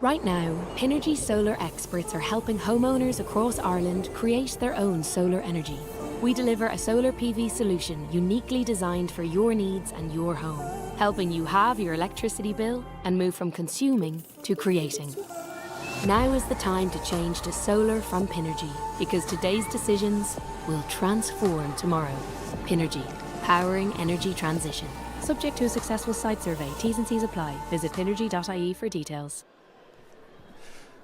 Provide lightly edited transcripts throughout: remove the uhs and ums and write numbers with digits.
Right now, Pinergy solar experts are helping homeowners across Ireland create their own solar energy. We deliver a solar PV solution uniquely designed for your needs and your home, helping you halve your electricity bill and move from consuming to creating. Now is the time to change to solar from Pinergy, because today's decisions will transform tomorrow. Pinergy, powering energy transition. Subject to a successful site survey. T's and C's apply. Visit pinergy.ie for details.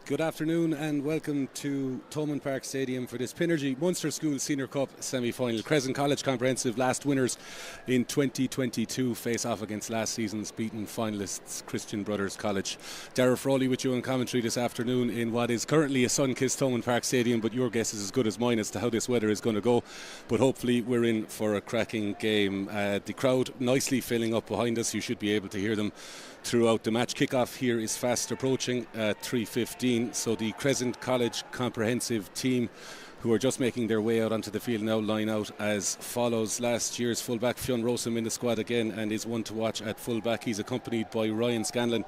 Good afternoon and welcome to Thomond Park Stadium for this Pinergy Munster School Senior Cup semi-final. Crescent College Comprehensive last winners in 2022 face off against last season's beaten finalists Christian Brothers College. Darragh Frawley with you in commentary this afternoon in what is currently a sun-kissed Thomond Park Stadium, but your guess is as good as mine as to how this weather is going to go. But hopefully we're in for a cracking game. The crowd nicely filling up behind us. You should be able to hear them throughout the match. Kickoff here is fast approaching at 3:15, so the Crescent College comprehensive team, who are just making their way out onto the field now, line out as follows. Last year's fullback Fionn Rossum in the squad again and is one to watch at fullback. He's accompanied by Ryan Scanlon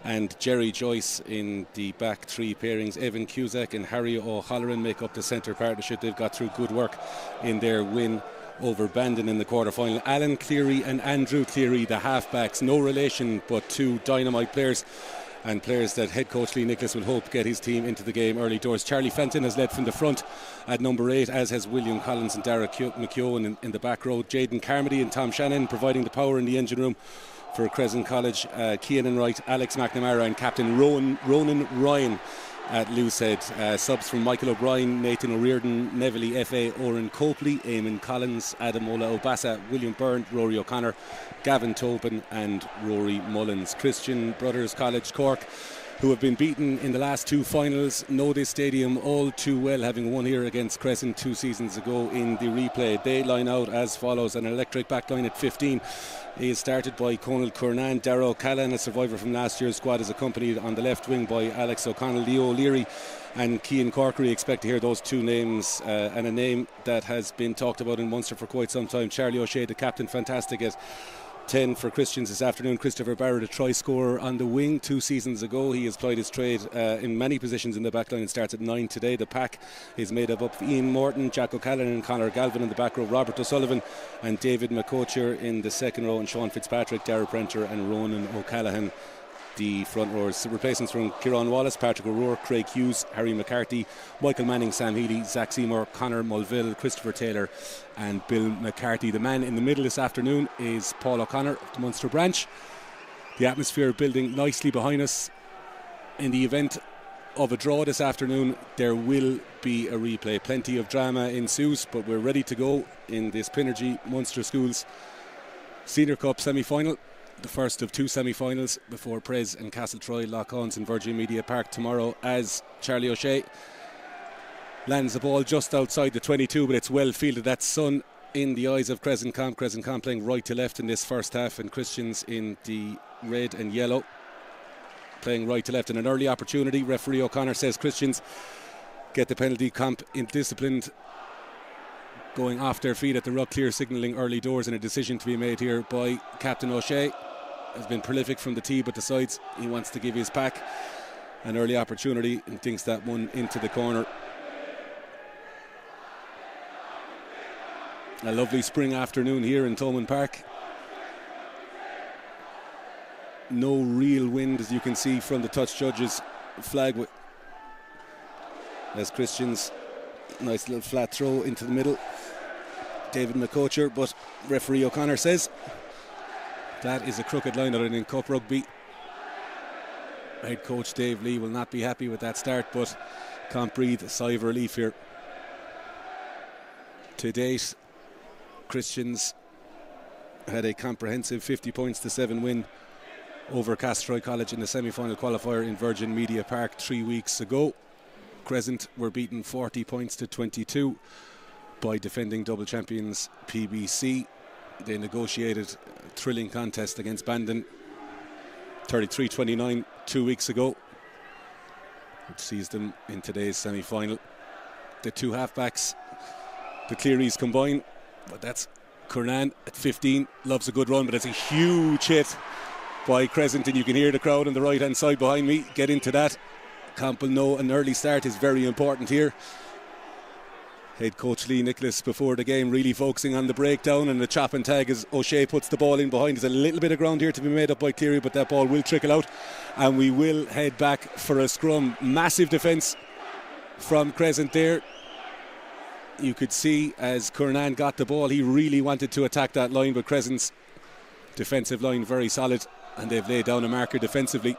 and Jerry Joyce in the back three pairings. Evan Cusack and Harry O'Halloran make up the centre partnership. They've got through good work in their win over Bandon in the quarter-final. Alan Cleary and Andrew Cleary, the half-backs, no relation but two dynamite players, and players that head coach Lee Nicholas will hope get his team into the game early doors. Charlie Fenton has led from the front at number 8, as has William Collins and Dara McKeown in the back row. Jayden Carmody and Tom Shannon providing the power in the engine room for Crescent College. Cianan Wright, Alex McNamara and Captain Ronan Ryan at loosehead. Subs from Michael O'Brien, Nathan O'Riordan, Neville F.A., Oren Copley, Eamon Collins, Adam Ola Obasa, William Byrne, Rory O'Connor, Gavin Tobin and Rory Mullins. Christian Brothers College Cork, who have been beaten in the last two finals, know this stadium all too well, having won here against Crescent 2 seasons ago in the replay. They line out as follows: an electric backline at 15 is started by Conal Curnan. Dara O'Callaghan, a survivor from last year's squad, is accompanied on the left wing by Alex O'Connell. Leo O'Leary and Cian Corkery. Expect to hear those two names, and a name that has been talked about in Munster for quite some time. Charlie O'Shea, the captain, fantastic at 10 for Christians this afternoon. Christopher Barrett, a try scorer on the wing 2 seasons ago. He has plied his trade in many positions in the backline and starts at 9 today. The pack is made up of Ian Morton, Jack O'Callaghan and Conor Galvin in the back row, Robert O'Sullivan and David McCocher in the second row, and Sean Fitzpatrick, Darragh Prenter and Ronan O'Callaghan the front rows. Replacements from Kieran Wallace, Patrick O'Rourke, Craig Hughes, Harry McCarthy, Michael Manning, Sam Healy, Zach Seymour, Conor Mulville, Christopher Taylor and Bill McCarthy. The man in the middle this afternoon is Paul O'Connor of the Munster branch. The atmosphere building nicely behind us. In the event of a draw this afternoon, there will be a replay. Plenty of drama ensues, but we're ready to go in this Pinergy Munster Schools Senior Cup semi-final. The first of 2 semi-finals before Prez and Castletroy lock horns in Virgin Media Park tomorrow, as Charlie O'Shea lands the ball just outside the 22, but it's well fielded. That's sun in the eyes of Crescent Comp. Crescent Comp playing right to left in this first half, and Christians in the red and yellow playing right to left. And an early opportunity. Referee O'Connor says Christians get the penalty. Comp indisciplined, going off their feet at the ruck clear, signalling early doors, and a decision to be made here by Captain O'Shea. Has been prolific from the tee, but decides he wants to give his pack an early opportunity and thinks that one into the corner. A lovely spring afternoon here in Thomond Park. No real wind, as you can see from the touch judge's flag, as Christians, nice little flat throw into the middle. David McCocher, but referee O'Connor says that is a crooked line out in Cup Rugby. Head coach Dave Lee will not be happy with that start, but can't breathe a sigh of relief here. To date, Christians had a comprehensive 50 points to 7 win over Castletroy College in the semi-final qualifier in Virgin Media Park 3 weeks ago. Crescent were beaten 40 points to 22 by defending double champions PBC. They negotiated a thrilling contest against Bandon 33-29 2 weeks ago, which sees them in today's semi-final. The two halfbacks, the Clearys, combine, but that's Curnan at 15, loves a good run, but it's a huge hit by Crescent, and you can hear the crowd on the right hand side behind me get into that. Campbell know an early start is very important here. Head coach Lee Nicholas before the game really focusing on the breakdown and the chop and tag as O'Shea puts the ball in behind. There's a little bit of ground here to be made up by Cleary, but that ball will trickle out and we will head back for a scrum. Massive defence from Crescent there. You could see as Kernan got the ball, he really wanted to attack that line, but Crescent's defensive line very solid and they've laid down a marker defensively.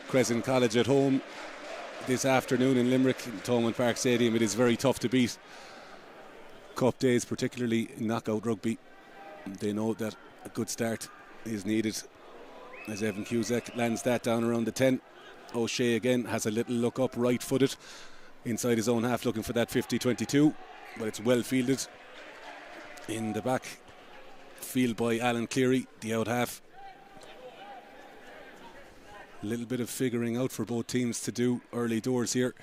Crescent College at home this afternoon in Limerick in Thomond Park Stadium. It is very tough to beat. Cup days, particularly in knockout rugby, they know that a good start is needed as Evan Cusack lands that down around the 10. O'Shea again has a little look up, right footed inside his own half looking for that 50-22, but it's well fielded in the back field by Alan Cleary, the out half. A little bit of figuring out for both teams to do early doors here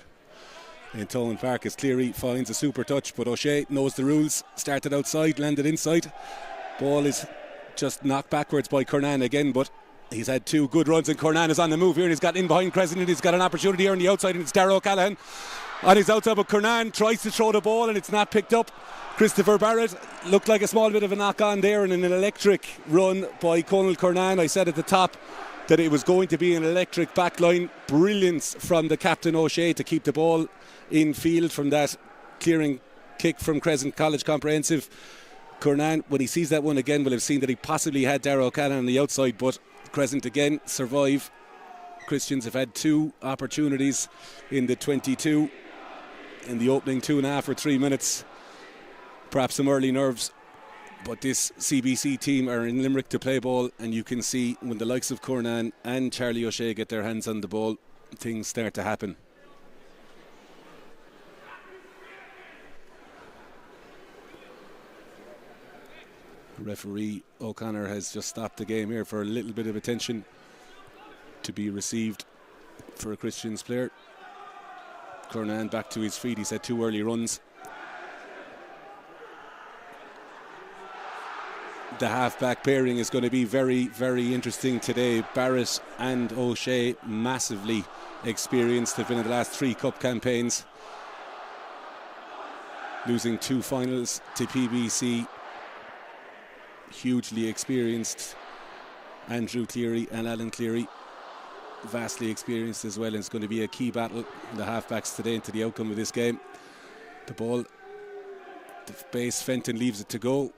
in Thomond Park as Cleary finds a super touch, but O'Shea knows the rules. Started outside, landed inside. Ball is just knocked backwards by Kernan again, but he's had two good runs and Kernan is on the move here and he's got in behind Crescent and he's got an opportunity here on the outside and it's Darragh O'Callaghan on his outside, but Kernan tries to throw the ball and it's not picked up. Christopher Barrett looked like a small bit of a knock on there and an electric run by Conal Kernan. I said at the top that it was going to be an electric backline. Brilliance from the captain O'Shea to keep the ball in field from that clearing kick from Crescent College Comprehensive. Kernan, when he sees that one again, will have seen that he possibly had Darragh O'Callaghan on the outside, but Crescent again survive. Christians have had two opportunities in the 22 in the opening 2.5 or 3 minutes. Perhaps some early nerves, but this CBC team are in Limerick to play ball, and you can see when the likes of Kernan and Charlie O'Shea get their hands on the ball, things start to happen. Referee O'Connor has just stopped the game here for a little bit of attention to be received for a Christians player. Kernan back to his feet. He's had two early runs. The half-back pairing is going to be very, very interesting today. Barrett and O'Shea, massively experienced, have been in the last 3 cup campaigns, losing 2 finals to PBC. Hugely experienced Andrew Cleary and Alan Cleary, vastly experienced as well, and it's going to be a key battle in the half-backs today into the outcome of this game. The ball, the base, Fenton leaves it to go.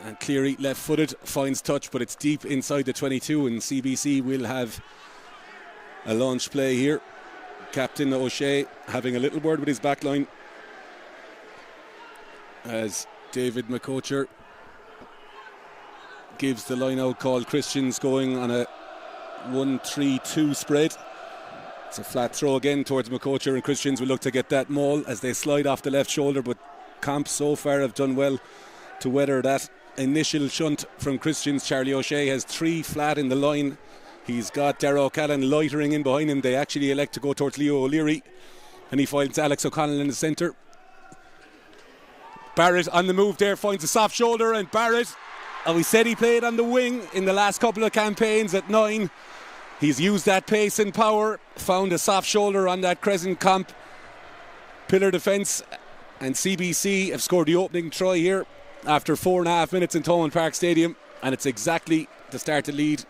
And Cleary, left-footed, finds touch, but it's deep inside the 22, and CBC will have a launch play here. Captain O'Shea having a little word with his backline as David McCocher gives the line-out call. Christians going on a 1-3-2 spread. It's a flat throw again towards McCocher, and Christians will look to get that maul as they slide off the left shoulder, but Comp so far have done well to weather that initial shunt from Christians. Charlie O'Shea has 3 flat in the line. He's got Darragh O'Callaghan loitering in behind him. They actually elect to go towards Leo O'Leary, and he finds Alex O'Connell in the centre. Barrett on the move there, finds a soft shoulder, and Barrett, we said he played on the wing in the last couple of campaigns at 9. He's used that pace and power, found a soft shoulder on that Crescent Comp pillar defence, and CBC have scored the opening try here after 4.5 minutes in Thomond Park Stadium, and it's exactly the start to lead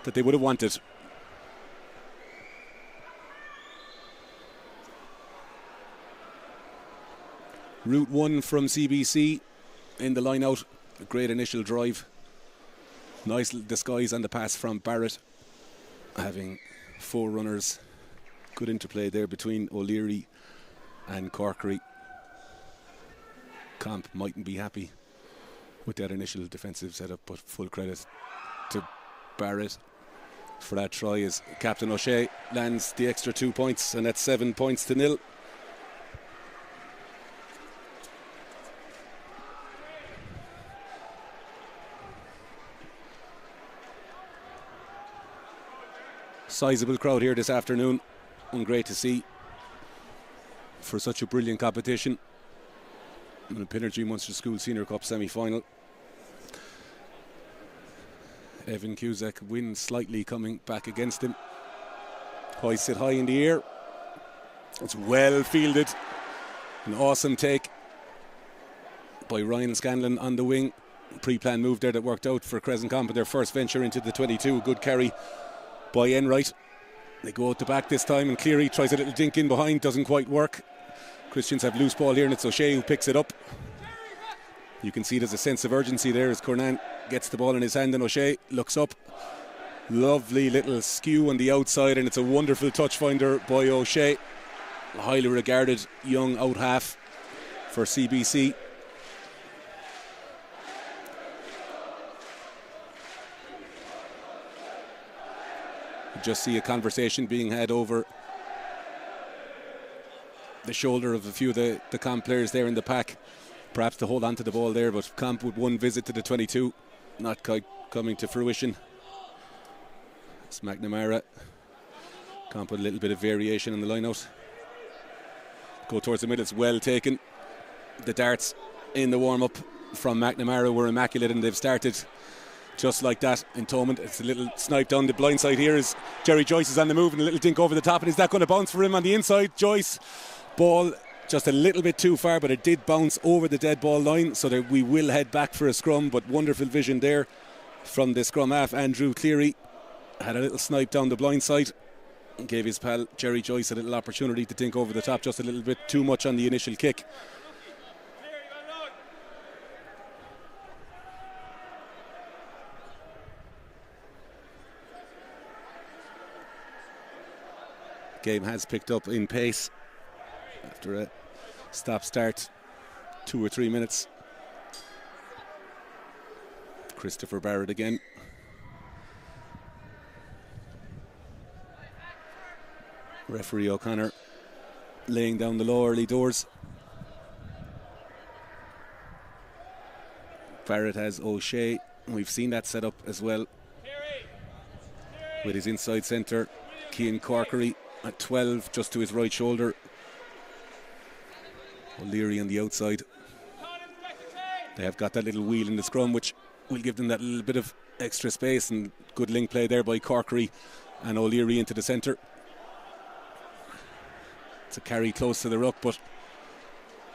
that they would have wanted. Route 1 from CBC in the line out. A great initial drive. Nice little disguise on the pass from Barrett, having 4 runners. Good interplay there between O'Leary and Corkery. Comp mightn't be happy with that initial defensive setup, but full credit to Barrett for that try as Captain O'Shea lands the extra 2 points, and that's 7 points to 0. Sizable crowd here this afternoon, and great to see for such a brilliant competition. in the Pinergy Munster School Senior Cup semi-final. Evan Cusack wins slightly, coming back against him. Hoists it high in the air. It's well fielded. An awesome take by Ryan Scanlon on the wing. Pre-planned move there that worked out for Crescent College, their first venture into the 22. Good carry by Enright. They go out the back this time, and Cleary tries a little dink in behind, doesn't quite work. Christians have loose ball here, and it's O'Shea who picks it up. You can see there's a sense of urgency there as Cornan gets the ball in his hand, and O'Shea looks up. Lovely little skew on the outside, and it's a wonderful touch finder by O'Shea. Highly regarded young out half for CBC. Just see a conversation being had over the shoulder of a few of the Comp players there in the pack, perhaps to hold on to the ball there, but Comp with one visit to the 22 not quite coming to fruition. It's McNamara. Comp with a little bit of variation in the line-out. Go towards the middle, it's well taken. The darts in the warm-up from McNamara were immaculate, and they've started just like that in Thomond. It's a little snipe down the blind side here as Jerry Joyce is on the move, and a little dink over the top, and is that going to bounce for him on the inside? Joyce, ball just a little bit too far, but it did bounce over the dead ball line, so that we will head back for a scrum. But wonderful vision there from the scrum half. Andrew Cleary had a little snipe down the blind side and gave his pal Jerry Joyce a little opportunity to dink over the top, just a little bit too much on the initial kick. Game has picked up in pace after a stop-start, 2 or 3 minutes. Christopher Barrett again. Referee O'Connor laying down the law early doors. Barrett has O'Shea. We've seen that set up as well with his inside centre, Cian Corkery at 12, just to his right shoulder. O'Leary on the outside. They have got that little wheel in the scrum, which will give them that little bit of extra space, and good link play there by Corkery and O'Leary into the centre. It's a carry close to the ruck, but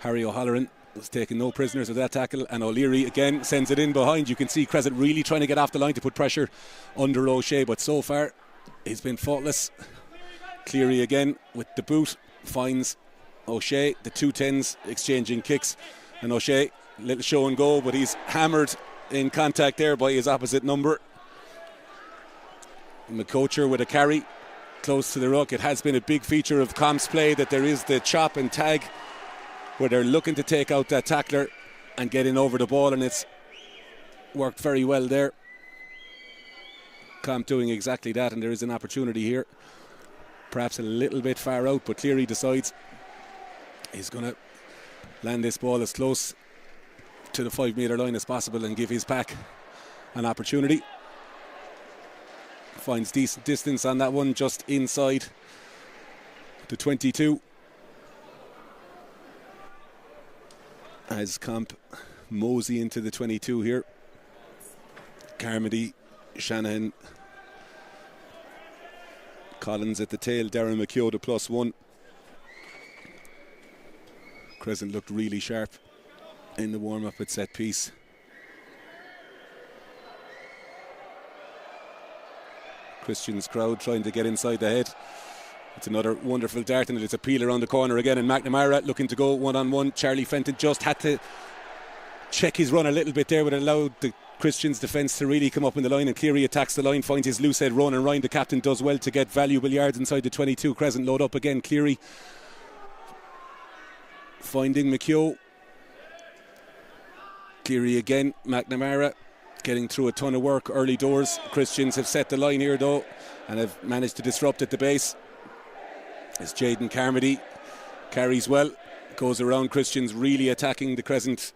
Harry O'Halloran was taking no prisoners with that tackle, and O'Leary again sends it in behind. You can see Crescent really trying to get off the line to put pressure under O'Shea, but so far he's been faultless. Cleary again with the boot finds O'Shea. The 2-10s exchanging kicks, and O'Shea, little show and go, but he's hammered in contact there by his opposite number. McCocher with a carry close to the ruck. It has been a big feature of Comp's play that there is the chop and tag where they're looking to take out that tackler and get in over the ball, and it's worked very well there. Comp doing exactly that, and there is an opportunity here, perhaps a little bit far out, but Cleary decides he's going to land this ball as close to the 5 metre line as possible and give his pack an opportunity. Finds decent distance on that one, just inside the 22. As Comp mosey into the 22 here. Carmody, Shanahan, Collins at the tail, Darren McKeough the +1. Crescent looked really sharp in the warm-up at set piece. Christian's crowd trying to get inside the head. It's another wonderful dart, and it's a peel around the corner again, and McNamara looking to go one-on-one. Charlie Fenton just had to check his run a little bit there, but allowed the Christians defence to really come up in the line, and Cleary attacks the line, finds his loose head run, and Ryan the captain does well to get valuable yards inside the 22. Crescent load up again. Cleary finding McKeough. Cleary again. McNamara getting through a ton of work early doors. Christians have set the line here though and have managed to disrupt at the base. As Jaden Carmody carries well, goes around Christians, really attacking the Crescent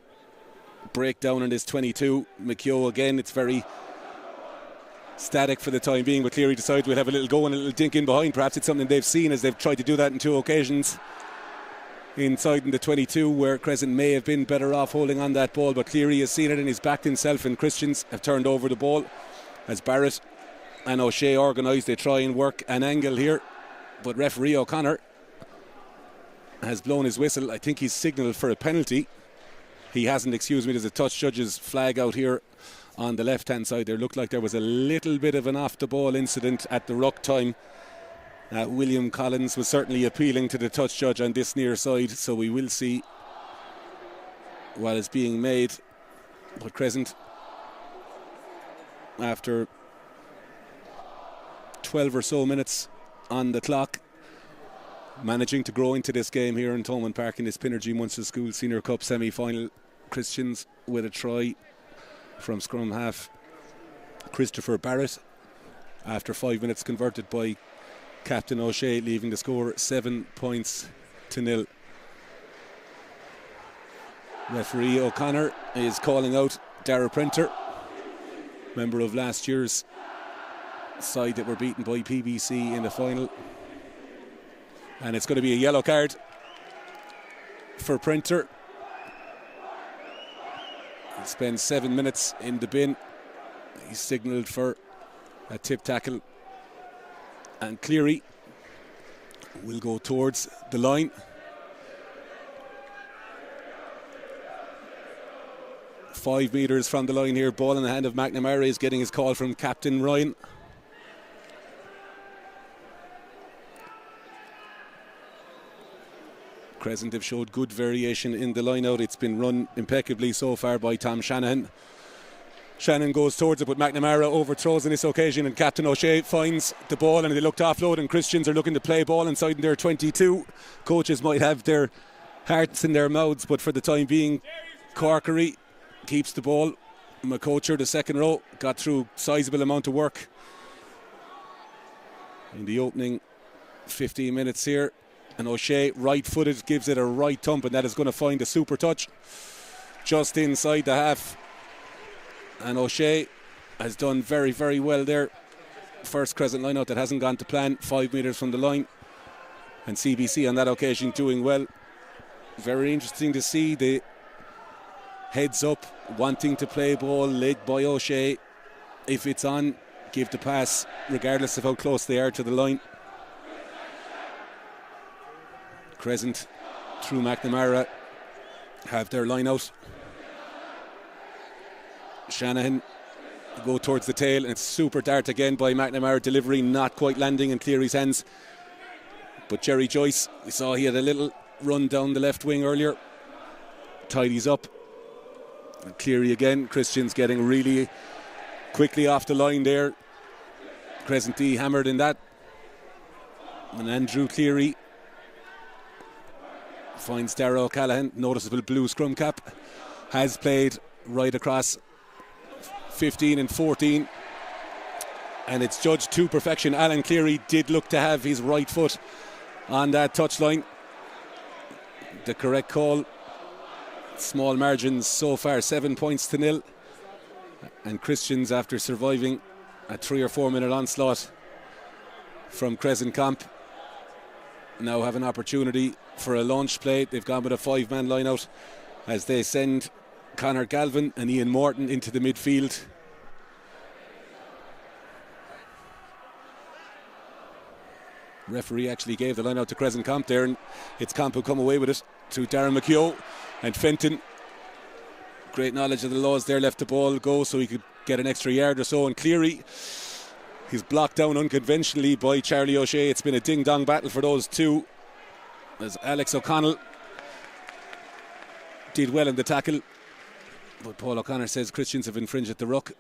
breakdown in this 22. McKeough again, it's very static for the time being, but Cleary decides we'll have a little go and a little dink in behind. Perhaps it's something they've seen as they've tried to do that on 2 occasions. inside in the 22, where Crescent may have been better off holding on that ball, but Cleary has seen it and he's backed himself, and Christians have turned over the ball as Barrett and O'Shea organise. They try and work an angle here, but referee O'Connor has blown his whistle. I think he's signalled for a penalty. He hasn't, excuse me. There's a touch judge's flag out here on the left hand side. There looked like there was a little bit of an off the ball incident at the ruck time. William Collins was certainly appealing to the touch judge on this near side, so we will see what is being made. But Crescent, after 12 or so minutes on the clock, managing to grow into this game here in Thomond Park in this Pinergy Munster School Senior Cup semi-final. Christians with a try from scrum half Christopher Barrett after 5 minutes, converted by Captain O'Shea, leaving the score 7-0. Referee O'Connor is calling out Dara Printer, member of last year's side that were beaten by PBC in the final. And it's going to be a yellow card for Printer. He spends 7 minutes in the bin. He's signalled for a tip tackle. And Cleary will go towards the line. Five metres from the line here. Ball in the hand of McNamara is getting his call from Captain Ryan. Crescent have showed good variation in the line out. It's been run impeccably so far by Tom Shanahan. Shannon goes towards it, but McNamara overthrows on this occasion, and Captain O'Shea finds the ball, and they look to offload, and Christians are looking to play ball inside in their 22. Coaches might have their hearts in their mouths, but for the time being, Corkery keeps the ball. McCocher, the second row, got through sizable amount of work in the opening 15 minutes here. And O'Shea, right-footed, gives it a right thump, and that is going to find a super touch just inside the half. And O'Shea has done very, very well there. First Crescent line-out that hasn't gone to plan, 5 metres from the line. And CBC on that occasion doing well. Very interesting to see the heads up, wanting to play ball, led by O'Shea. If it's on, give the pass, regardless of how close they are to the line. Crescent, through McNamara, have their line out. Shanahan go towards the tail, and it's super dart again by McNamara, delivery not quite landing in Cleary's hands. But Jerry Joyce, we saw he had a little run down the left wing earlier, tidies up. And Cleary again, Christians getting really quickly off the line there. Crescent D hammered in that. And Andrew Cleary finds Dara O'Callaghan, noticeable blue scrum cap, has played right across 15 and 14, and it's judged to perfection. Alan Cleary did look to have his right foot on that touchline. The correct call. Small margins so far, 7-0. And Christians, after surviving a 3 or 4 minute onslaught from Crescent Camp, now have an opportunity for a launch play. They've gone with a 5-man line out as they send Conor Galvin and Ian Morton into the midfield. Referee actually gave the line out to Crescent Camp there, and it's Camp who come away with it to Darren McKeough. And Fenton, great knowledge of the laws there, left the ball go so he could get an extra yard or so. And Cleary, he's blocked down unconventionally by Charlie O'Shea. It's been a ding-dong battle for those two, as Alex O'Connell did well in the tackle, but Paul O'Connor says Christians have infringed at the ruck.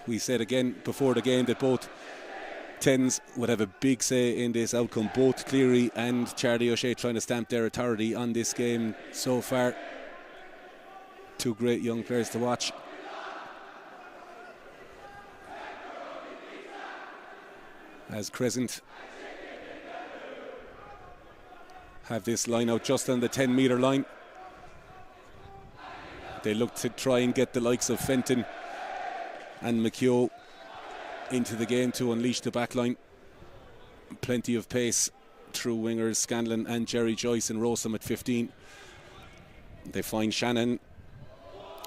We said again before the game that both 10s would have a big say in this outcome. Both Cleary and Charlie O'Shea trying to stamp their authority on this game so far. Two great young players to watch. As Crescent have this line out just on the 10 metre line. They look to try and get the likes of Fenton and McKeough into the game to unleash the back line. Plenty of pace through wingers Scanlon and Jerry Joyce and Rossum at 15. They find Shannon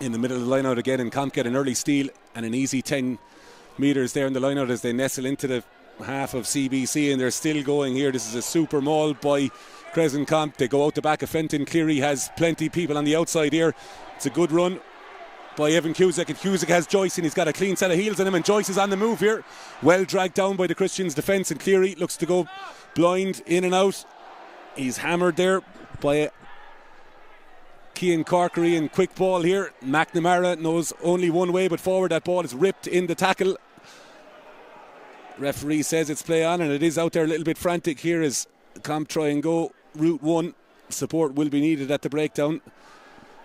in the middle of the line-out again, and Comp get an early steal and an easy 10 metres there in the line-out as they nestle into the half of CBC, and they're still going here. This is a super maul by Crescent Comp. They go out the back of Fenton. Cleary has plenty people on the outside here. It's a good run by Evan Cusack, and Cusack has Joyce, and he's got a clean set of heels on him, and Joyce is on the move here. Well dragged down by the Christians defence, and Cleary looks to go blind in and out. He's hammered there by Cian Corkery, and quick ball here. McNamara knows only one way but forward. That ball is ripped in the tackle. Referee says it's play on, and it is out there a little bit frantic here as Comp try and go route one. Support will be needed at the breakdown.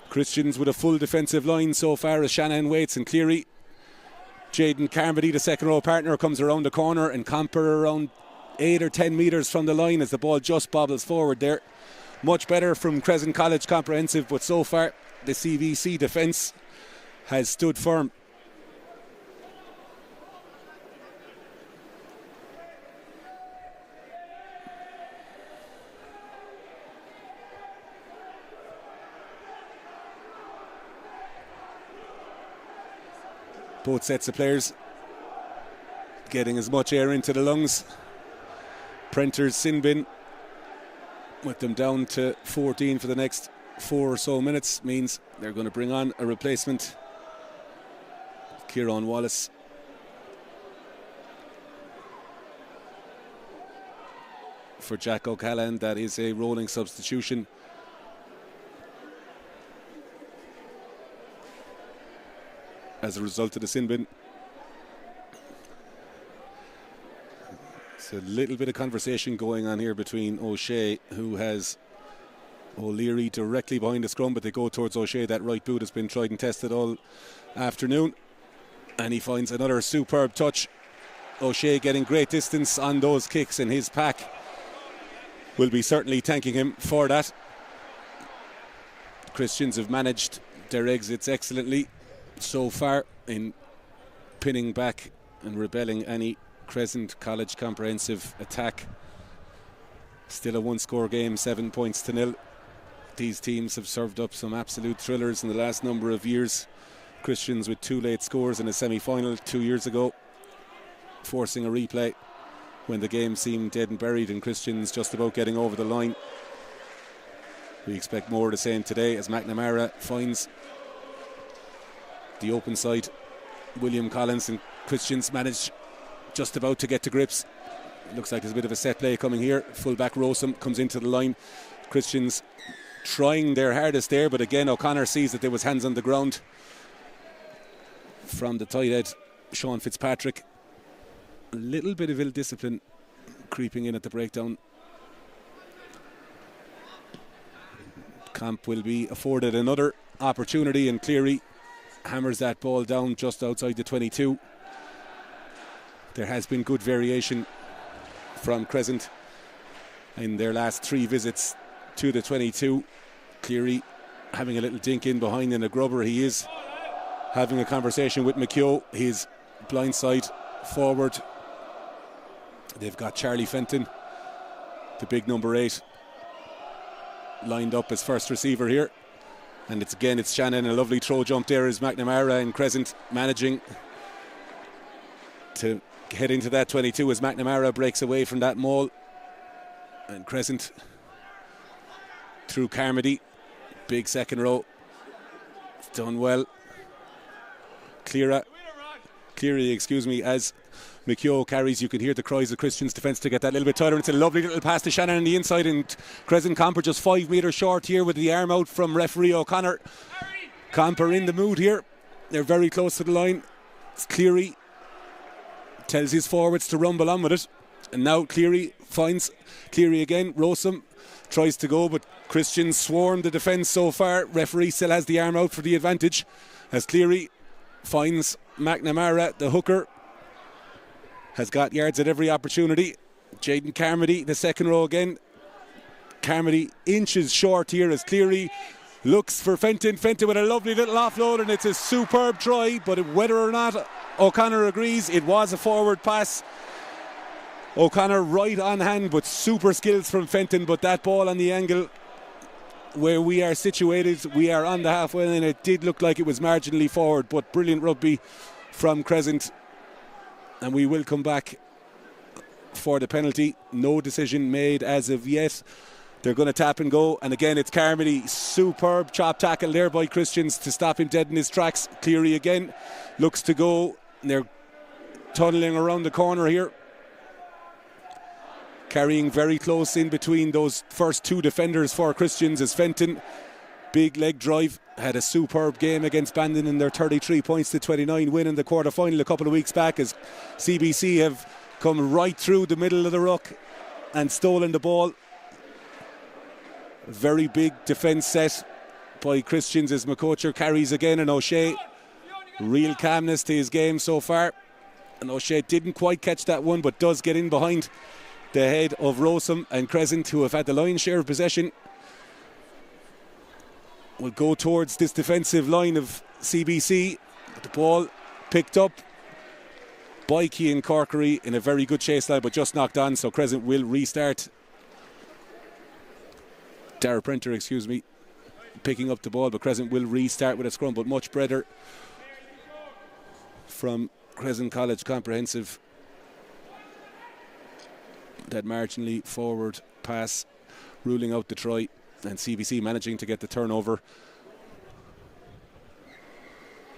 Christians with a full defensive line so far as Shannon waits, and Cleary. Jaden Carmody, the second row partner, comes around the corner, and Comp are around 8 or 10 metres from the line as the ball just bobbles forward there. Much better from Crescent College comprehensive, but so far the CBC defence has stood firm. Both sets of players getting as much air into the lungs. Prenters Sinbin, with them down to 14 for the next 4 or so minutes, means they're going to bring on a replacement. Kieran Wallace. For Jack O'Callaghan, that is a rolling substitution. As a result of the sin bin. It's a little bit of conversation going on here between O'Shea, who has O'Leary directly behind the scrum, but they go towards O'Shea. That right boot has been tried and tested all afternoon, and he finds another superb touch. O'Shea getting great distance on those kicks, and his pack will be certainly thanking him for that. Christians have managed their exits excellently so far in pinning back and rebelling any Crescent College comprehensive attack. Still a one-score game, 7 points to 0. These teams have served up some absolute thrillers in the last number of years. Christians with 2 late scores in a semi-final 2 years ago, forcing a replay when the game seemed dead and buried, and Christians just about getting over the line. We expect more of the same today as McNamara finds the open side. William Collins, and Christians manage just about to get to grips. Looks like there's a bit of a set play coming here. Fullback Rossum comes into the line. Christians trying their hardest there, but again O'Connor sees that there was hands on the ground from the tight head, Sean Fitzpatrick. A little bit of ill discipline creeping in at the breakdown. Camp will be afforded another opportunity, and Cleary hammers that ball down just outside the 22. There has been good variation from Crescent in their last 3 visits to the 22. Cleary having a little dink in behind in a grubber. He is having a conversation with McKeough, his blind side forward. They've got Charlie Fenton, the big number 8, lined up as first receiver here. And it's Shannon, a lovely throw jump there as McNamara, and Crescent managing to head into that 22 as McNamara breaks away from that maul. And Crescent through Carmody, big second row. It's done well. Cleary, as McKeough carries. You can hear the cries of Christian's defence to get that little bit tighter. It's a lovely little pass to Shannon on the inside, and Crescent Comper just 5 metres short here with the arm out from referee O'Connor. Comper in the mood here. They're very close to the line. It's Cleary tells his forwards to rumble on with it, and now Cleary finds Cleary again. Rossum tries to go, but Christians swarm the defence so far. Referee still has the arm out for the advantage as Cleary finds McNamara, the hooker. Has got yards at every opportunity. Jaden Carmody, the second row again. Carmody inches short here as Cleary looks for Fenton. Fenton with a lovely little offload, and it's a superb try, but whether or not O'Connor agrees, it was a forward pass. O'Connor right on hand, but super skills from Fenton, but that ball on the angle where we are situated, we are on the halfway line, it did look like it was marginally forward, but brilliant rugby from Crescent, and we will come back for the penalty. No decision made as of yet. They're going to tap and go, and again it's Carmody. Superb chop tackle there by Christians to stop him dead in his tracks. Cleary again looks to go, and they're tunnelling around the corner here, carrying very close in between those first two defenders for Christians as Fenton, big leg drive, had a superb game against Bandon in their 33 points to 29 win in the quarter-final a couple of weeks back, as CBC have come right through the middle of the ruck and stolen the ball. Very big defence set by Christians as McCocher carries again, and O'Shea, real calmness to his game so far, and O'Shea didn't quite catch that one but does get in behind the head of Rosum, and Crescent, who have had the lion's share of possession, will go towards this defensive line of CBC. The ball picked up by Cian Corkery in a very good chase line, but just knocked on, so Crescent will restart. Dara Printer, picking up the ball, but Crescent will restart with a scrum, but much better from Crescent College Comprehensive. That marginally forward pass ruling out the try, and CBC managing to get the turnover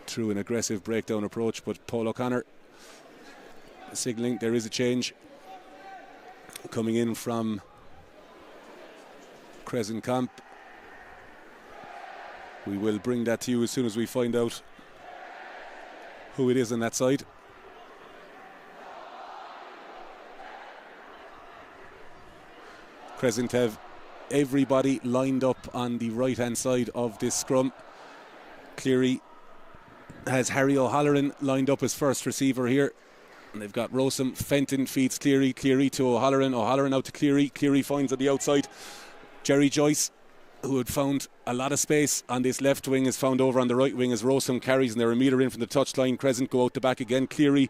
through an aggressive breakdown approach, but Paul O'Connor signalling there is a change coming in from Crescent Camp. We will bring that to you as soon as we find out who it is on that side. Crescent have everybody lined up on the right hand side of this scrum. Cleary has Harry O'Halloran lined up as first receiver here, and they've got Rosum. Fenton feeds Cleary to O'Halloran out to Cleary. Cleary finds on the outside Jerry Joyce, who had found a lot of space on this left wing, is found over on the right wing as Rosum carries, and they're a metre in from the touchline. Crescent go out the back again. Cleary,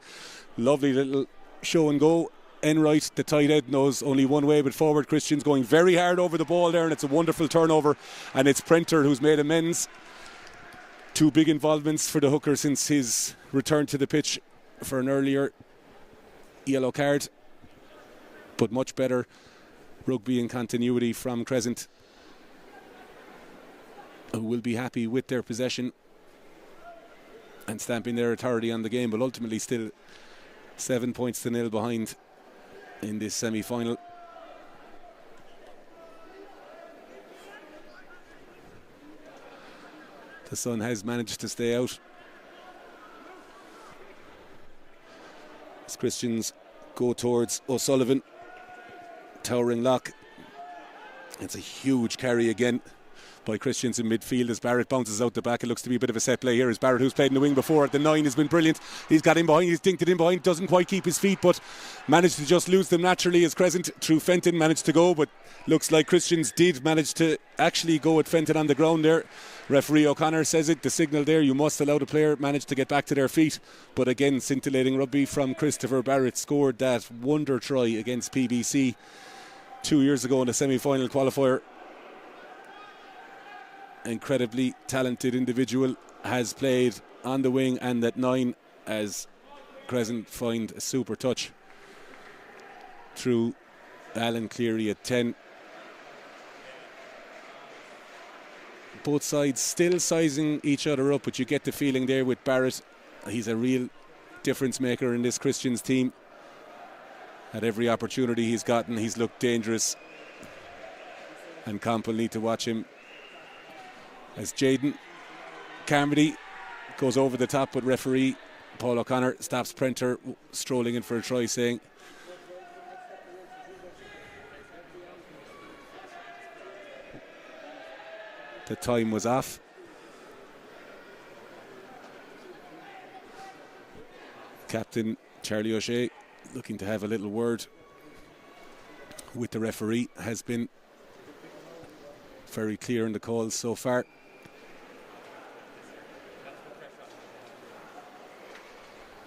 lovely little show and go. Enright, the tight end, knows only one way but forward. Christian's going very hard over the ball there, and it's a wonderful turnover, and it's Printer who's made amends. Two big involvements for the hooker since his return to the pitch for an earlier yellow card, but much better rugby and continuity from Crescent, who will be happy with their possession and stamping their authority on the game, but ultimately still 7 points to nil behind in this semi-final. The sun has managed to stay out as Christians go towards O'Sullivan, towering lock. It's a huge carry again by Christians in midfield as Barrett bounces out the back. It looks to be a bit of a set play here as Barrett, who's played in the wing before at the 9, has been brilliant. He's got in behind, he's dinked it in behind, doesn't quite keep his feet, but managed to just lose them naturally as Crescent through Fenton managed to go, but looks like Christians did manage to actually go at Fenton on the ground there. Referee O'Connor says it, the signal there, you must allow the player manage to get back to their feet. But again, scintillating rugby from Christopher Barrett, scored that wonder try against PBC 2 years ago in the semi-final qualifier. Incredibly talented individual, has played on the wing and at 9 as Crescent find a super touch through Alan Cleary at 10. Both sides still sizing each other up, but you get the feeling there with Barrett, he's a real difference maker in this Christians team. At every opportunity he's gotten, he's looked dangerous, and Camp will need to watch him as Jaden Carmody goes over the top, but referee Paul O'Connor stops Printer strolling in for a try, saying the time was off. Captain Charlie O'Shea looking to have a little word with the referee, has been very clear in the calls so far.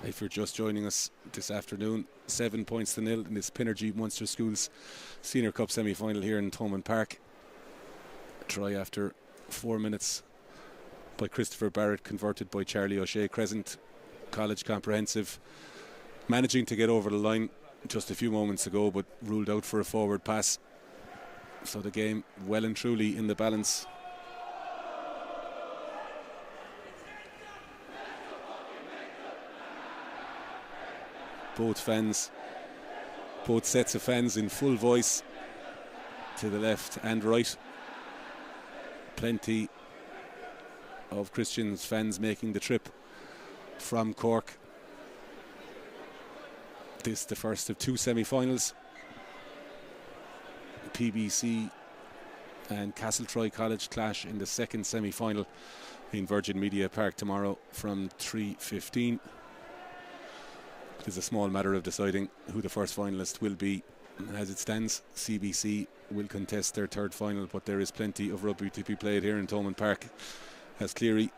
If you're just joining us this afternoon, 7 points to nil in this Pinergy Munster Schools Senior Cup semi-final here in Thomond Park. A try after 4 minutes by Christopher Barrett, converted by Charlie O'Shea. Crescent College Comprehensive managing to get over the line just a few moments ago, but ruled out for a forward pass. So the game well and truly in the balance. Both sets of fans in full voice to the left and right. Plenty of Christians fans making the trip from Cork. This the first of two semi-finals. PBC and Castletroy College clash in the second semi-final in Virgin Media Park tomorrow from 3:15. It's a small matter of deciding who the first finalist will be. As it stands, CBC will contest their third final, but there is plenty of rugby to be played here in Thomond Park, as Cleary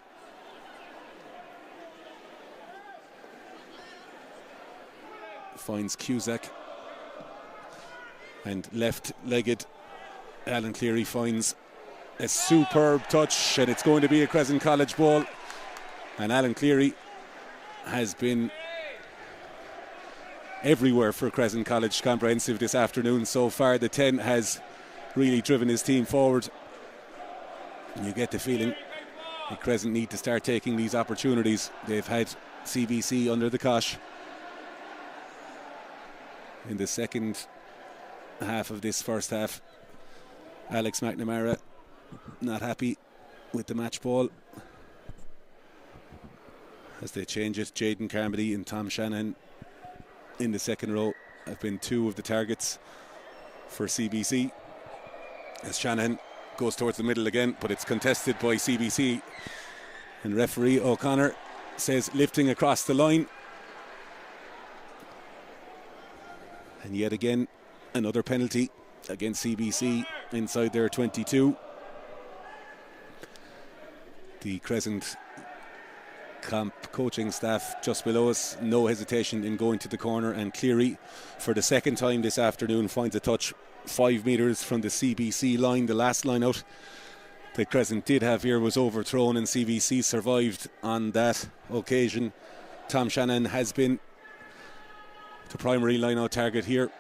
finds Cusack, and left-legged Alan Cleary finds a superb touch, and it's going to be a Crescent College ball. And Alan Cleary has been everywhere for Crescent College Comprehensive this afternoon so far. The 10 has really driven his team forward, and you get the feeling that Crescent need to start taking these opportunities. They've had CBC under the cosh in the second half of this first half. Alex McNamara not happy with the match ball as they change it. Jaden Carmody and Tom Shanahan in the second row have been two of the targets for CBC, as Shanahan goes towards the middle again, but it's contested by CBC, and referee O'Connor says lifting across the line. And yet again another penalty against CBC inside their 22. The Crescent camp coaching staff just below us, no hesitation in going to the corner, and Cleary for the second time this afternoon finds a touch 5 metres from the CBC line. The last line out that Crescent did have here was overthrown, and CBC survived on that occasion. Tom Shannon has been the primary line out target here,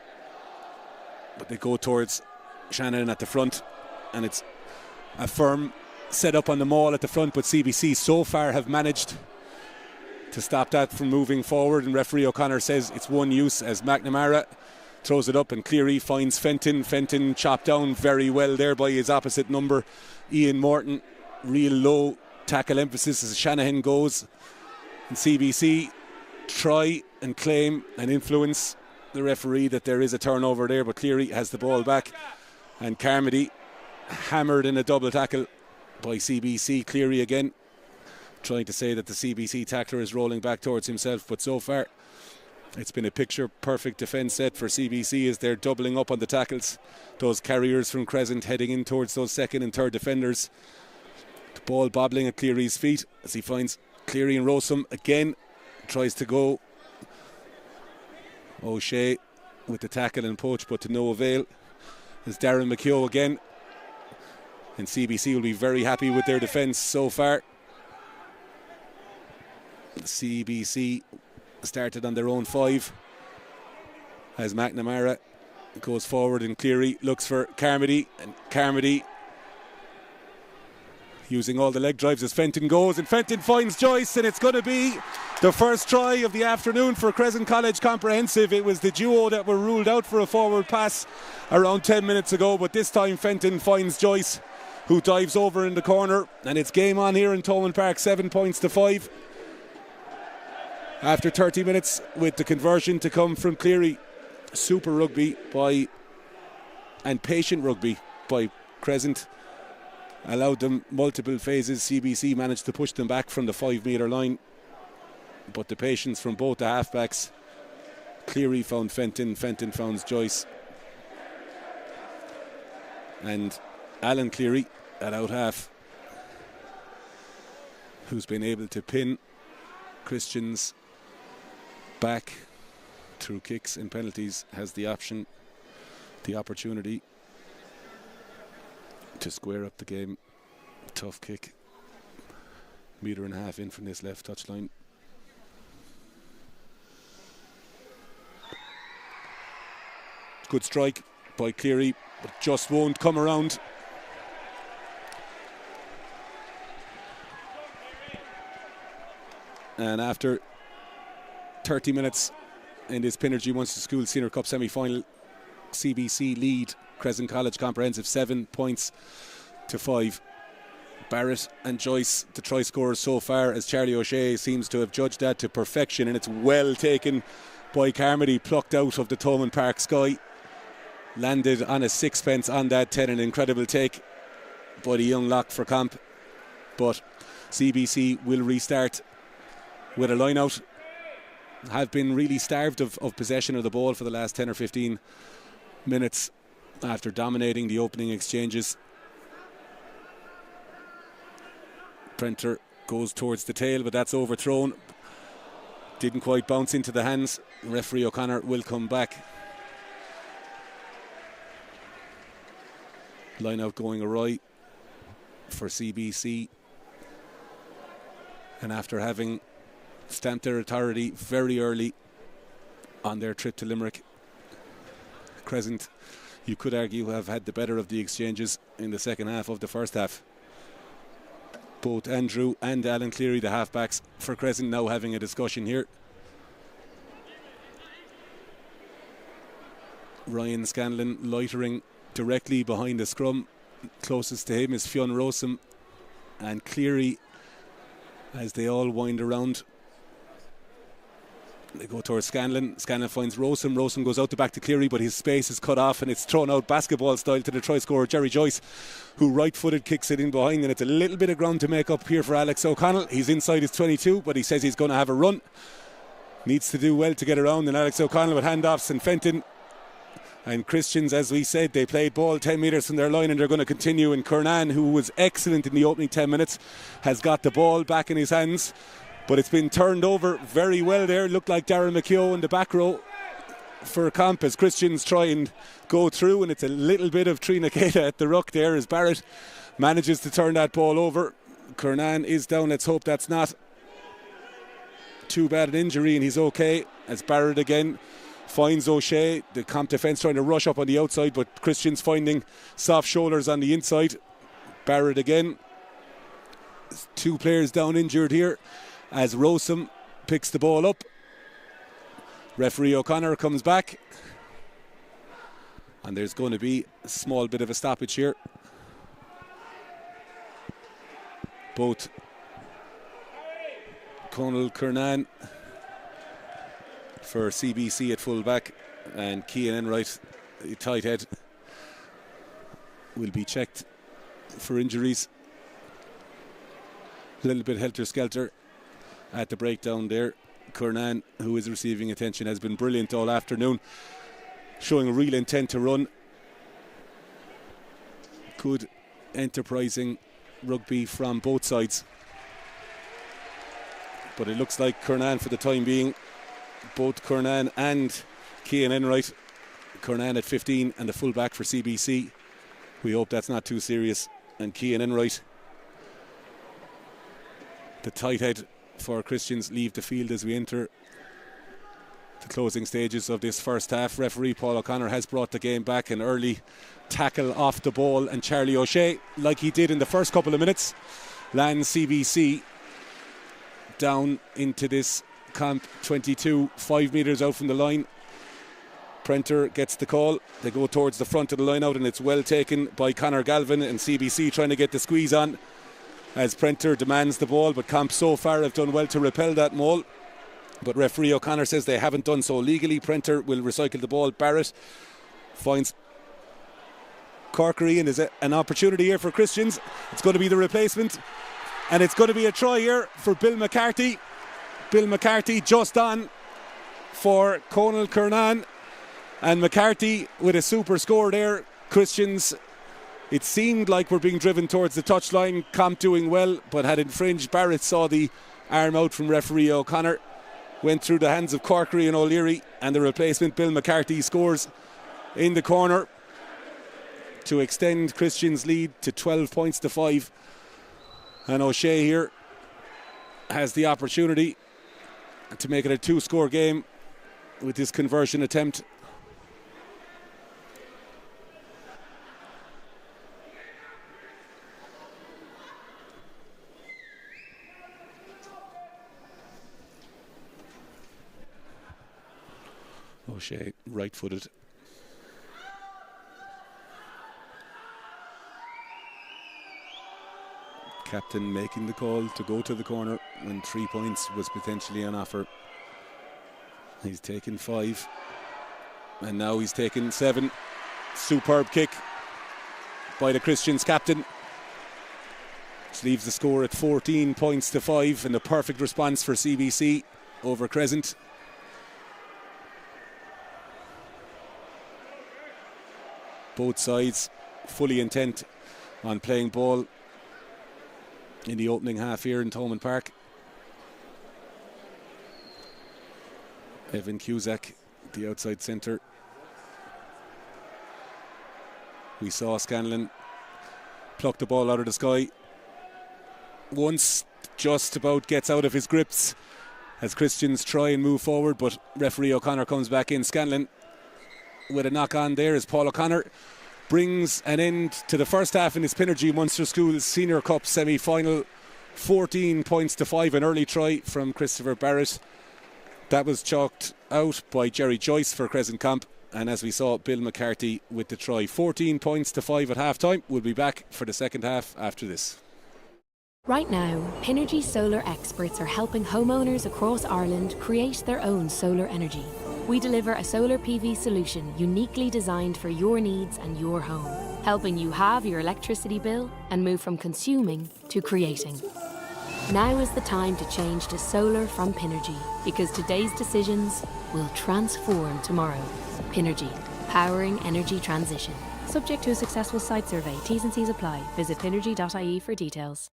but they go towards Shannon at the front, and it's a firm set up on the maul at the front, but CBC so far have managed to stop that from moving forward, and referee O'Connor says it's one use as McNamara throws it up and Cleary finds Fenton. Fenton chopped down very well there by his opposite number, Ian Morton. Real low tackle emphasis as Shanahan goes, and CBC try and claim and influence the referee that there is a turnover there, but Cleary has the ball back, and Carmody hammered in a double tackle by CBC. Cleary again trying to say that the CBC tackler is rolling back towards himself, but so far it's been a picture perfect defence set for CBC as they're doubling up on the tackles. Those carriers from Crescent heading in towards those second and third defenders. The ball bobbling at Cleary's feet as he finds Cleary and Rossum again, tries to go O'Shea with the tackle and poach, but to no avail. There's Darren McKeough again, and CBC will be very happy with their defence so far. CBC started on their own 5 as McNamara goes forward, and Cleary looks for Carmody, and Carmody using all the leg drives as Fenton goes, and Fenton finds Joyce, and it's going to be the first try of the afternoon for Crescent College Comprehensive. It was the duo that were ruled out for a forward pass around 10 minutes ago, but this time Fenton finds Joyce, who dives over in the corner, and it's game on here in Thomond Park. 7 points to 5 after 30 minutes, with the conversion to come from Cleary. Super rugby and patient rugby by Crescent allowed them multiple phases. CBC managed to push them back from the 5 metre line, but the patience from both the halfbacks. Cleary found Fenton, Fenton found Joyce, and Alan Cleary at out half, who's been able to pin Christians back through kicks and penalties has the opportunity to square up the game. Tough kick, 1.5 meters in from this left touchline. Good strike by Cleary, but just won't come around. And after 30 minutes in this Pinergy Munster School Senior Cup semi-final, CBC lead Crescent College Comprehensive 7 points to 5. Barrett and Joyce, the try scorers so far, as Charlie O'Shea seems to have judged that to perfection, and it's well taken by Carmody, plucked out of the Thomond Park sky. Landed on a sixpence on that 10, an incredible take by the young lock for Comp. But CBC will restart with a line out. Have been really starved of possession of the ball for the last 10 or 15 minutes after dominating the opening exchanges. Prenter goes towards the tail, but that's overthrown. Didn't quite bounce into the hands. Referee O'Connor will come back. Line out going awry for CBC. And after having stamped their authority very early on their trip to Limerick, Crescent, you could argue, have had the better of the exchanges in the second half of the first half. Both Andrew and Alan Cleary, the halfbacks for Crescent, now having a discussion here. Ryan Scanlon loitering directly behind the scrum. Closest to him is Fionn Rossum and Cleary as they all wind around. They go towards Scanlon. Scanlon finds Rossum. Rossum goes out the back to Cleary, but his space is cut off and it's thrown out basketball style to the try scorer Jerry Joyce, who right-footed kicks it in behind, and it's a little bit of ground to make up here for Alex O'Connell. He's inside his 22, but he says he's going to have a run. Needs to do well to get around, and Alex O'Connell with handoffs, and Fenton and Christians, as we said, they played ball 10 metres from their line and they're going to continue. And Kernan, who was excellent in the opening 10 minutes, has got the ball back in his hands, but it's been turned over very well there. Looked like Darren McKeough in the back row for Comp as Christians try and go through, and it's a little bit of Trinacada at the ruck there as Barrett manages to turn that ball over. Kernan is down. Let's hope that's not too bad an injury and he's okay, as Barrett again finds O'Shea. The Comp defence trying to rush up on the outside, but Christians finding soft shoulders on the inside. Barrett again. 2 players down injured here as Rossum picks the ball up. Referee O'Connor comes back, and there's going to be a small bit of a stoppage here. Both Conal Kernan for CBC at full back and Cian Enright, tight head, will be checked for injuries. A little bit helter-skelter at the breakdown there. Kernan, who is receiving attention, has been brilliant all afternoon, showing a real intent to run. Good enterprising rugby from both sides, but it looks like Kernan for the time being, both Kernan and Cian Enright. Kernan at 15 and the full back for CBC. We hope that's not too serious. And Cian Enright, the tight head for Christians, leave the field as we enter the closing stages of this first half. Referee Paul O'Connor has brought the game back. An early tackle off the ball, and Charlie O'Shea, like he did in the first couple of minutes, lands CBC down into this Comp 22, 5 metres out from the line. Prenter gets the call. They go towards the front of the line out, and it's well taken by Conor Galvin, and CBC trying to get the squeeze on as Prenter demands the ball, but Comp so far have done well to repel that maul. But referee O'Connor says they haven't done so legally. Prenter will recycle the ball. Barrett finds Corkery, and there's an opportunity here for Christians. It's going to be the replacement, and it's going to be a try here for Bill McCarthy. Bill McCarthy just on for Conal Kernan, and McCarthy with a super score there. Christians, it seemed like we're being driven towards the touchline. Comp doing well, but had infringed. Barrett saw the arm out from referee O'Connor, went through the hands of Corkery and O'Leary, and the replacement Bill McCarthy scores in the corner to extend Christian's lead to 12 points to 5. And O'Shea here has the opportunity to make it a 2-score game with this conversion attempt. O'Shea, right-footed. Captain making the call to go to the corner when 3 points was potentially on offer. He's taken 5, and now he's taken 7. Superb kick by the Christians captain, which leaves the score at 14 points to 5, and a perfect response for CBC over Crescent. Both sides fully intent on playing ball in the opening half here in Thomond Park. Evan Cusack, the outside centre. We saw Scanlon pluck the ball out of the sky. Once just about gets out of his grips as Christians try and move forward, but referee O'Connor comes back in. Scanlon with a knock on there as Paul O'Connor brings an end to the first half in his Pinergy Munster Schools Senior Cup semi-final. 14 points to 5, an early try from Christopher Barrett. That was chalked out by Jerry Joyce for Crescent Camp, and as we saw, Bill McCarthy with the try. 14 points to 5 at half-time. We'll be back for the second half after this. Right now, Pinergy solar experts are helping homeowners across Ireland create their own solar energy. We deliver a solar PV solution uniquely designed for your needs and your home, helping you halve your electricity bill and move from consuming to creating. Now is the time to change to solar from Pinergy, because today's decisions will transform tomorrow. Pinergy, powering energy transition. Subject to a successful site survey. T's and C's apply. Visit pinergy.ie for details.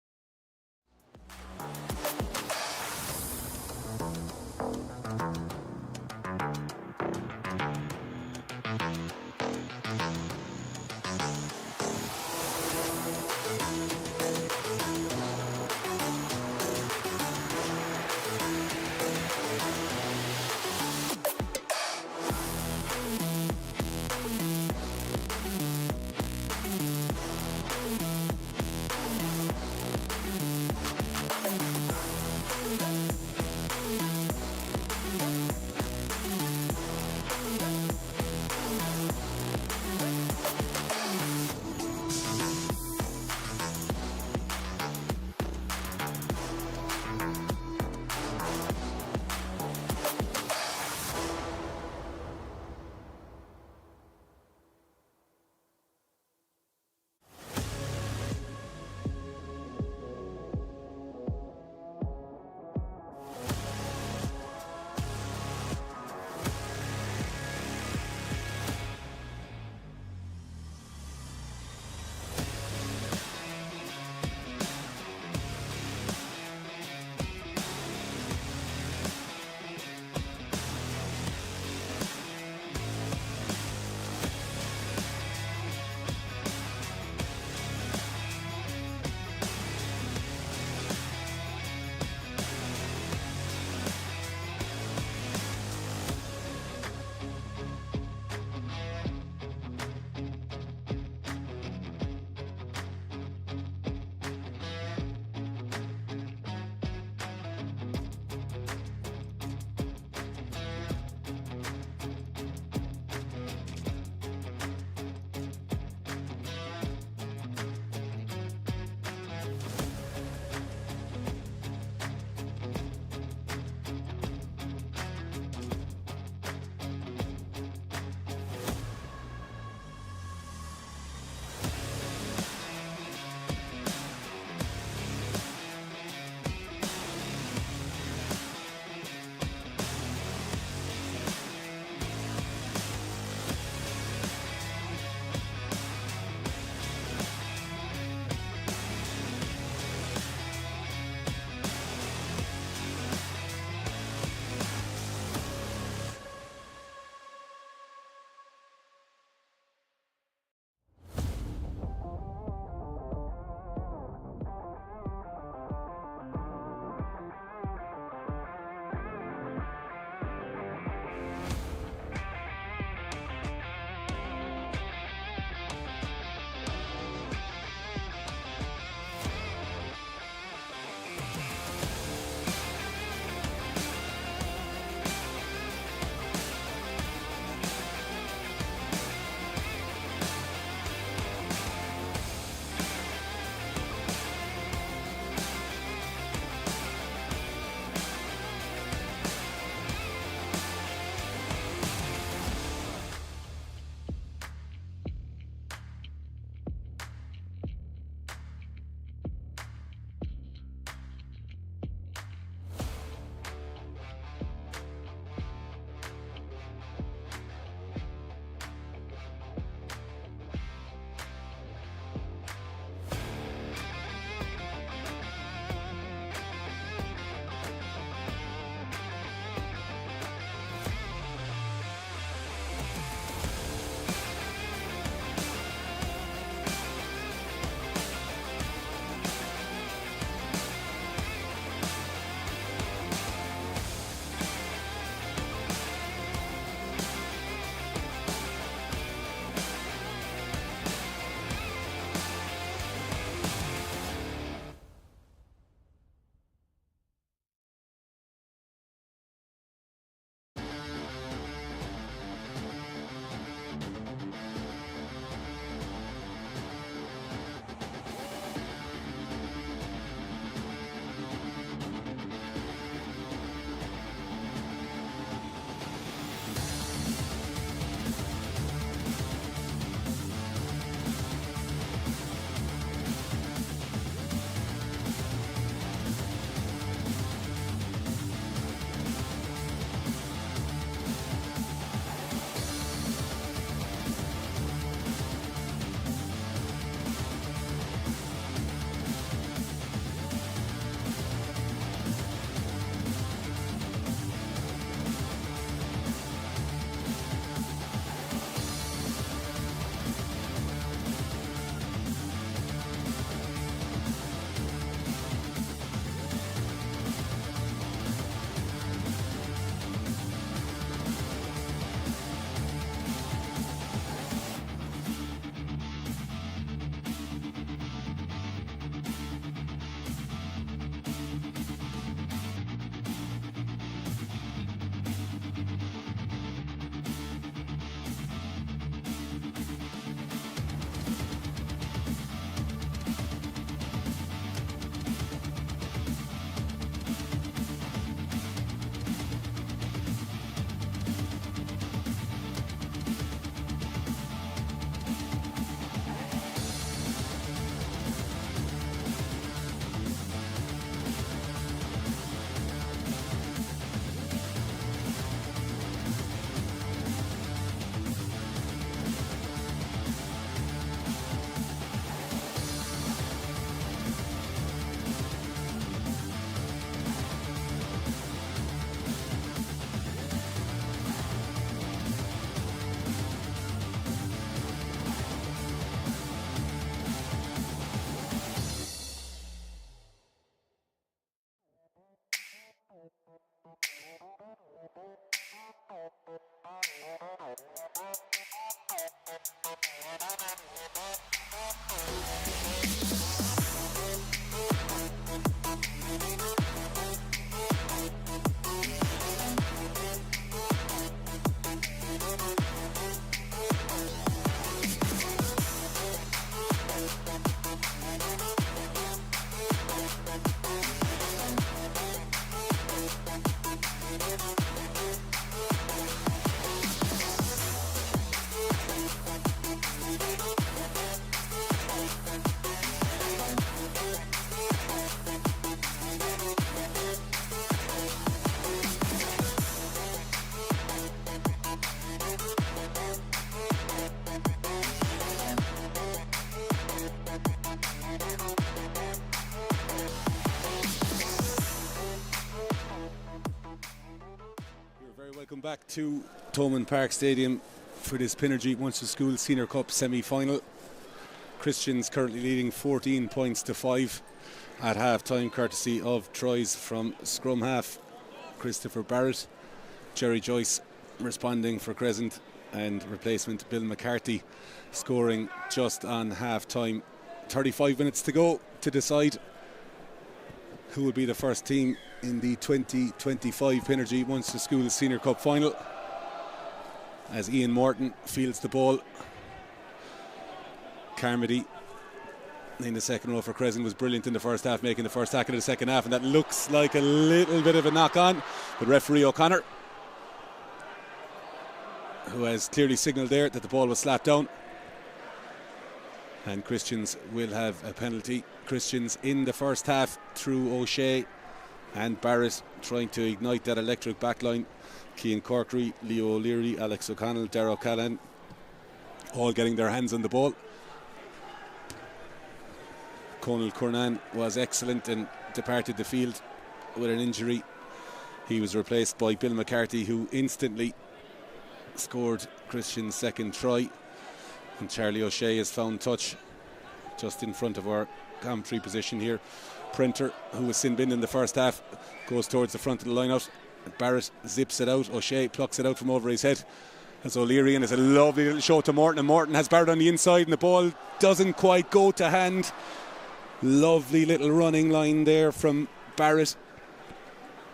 Welcome back to Thomond Park Stadium for this Pinergy Munster School Senior Cup semi-final. Christians currently leading 14 points to 5 at half-time, courtesy of tries from scrum half Christopher Barrett, Jerry Joyce responding for Crescent, and replacement Bill McCarthy scoring just on half-time. 35 minutes to go to decide who will be the first team in the 2025 Pinergy Munster School Senior Cup final, as Ian Morton fields the ball. Carmody in the second row for Crescent was brilliant in the first half, making the first tackle in the second half, and that looks like a little bit of a knock on, but referee O'Connor, who has clearly signalled there that the ball was slapped down, and Christians will have a penalty. Christians in the first half through O'Shea and Barrett trying to ignite that electric backline. Cian Corkery, Leo O'Leary, Alex O'Connell, Darragh Callan, all getting their hands on the ball. Conal Curnan was excellent and departed the field with an injury. He was replaced by Bill McCarthy, who instantly scored Christian's second try. And Charlie O'Shea has found touch just in front of our commentary position here. Prenter, who was sin binned in the first half, goes towards the front of the line-out. Barrett zips it out. O'Shea plucks it out from over his head. That's O'Leary, and it's a lovely little show to Morton, and Morton has Barrett on the inside, and the ball doesn't quite go to hand. Lovely little running line there from Barrett.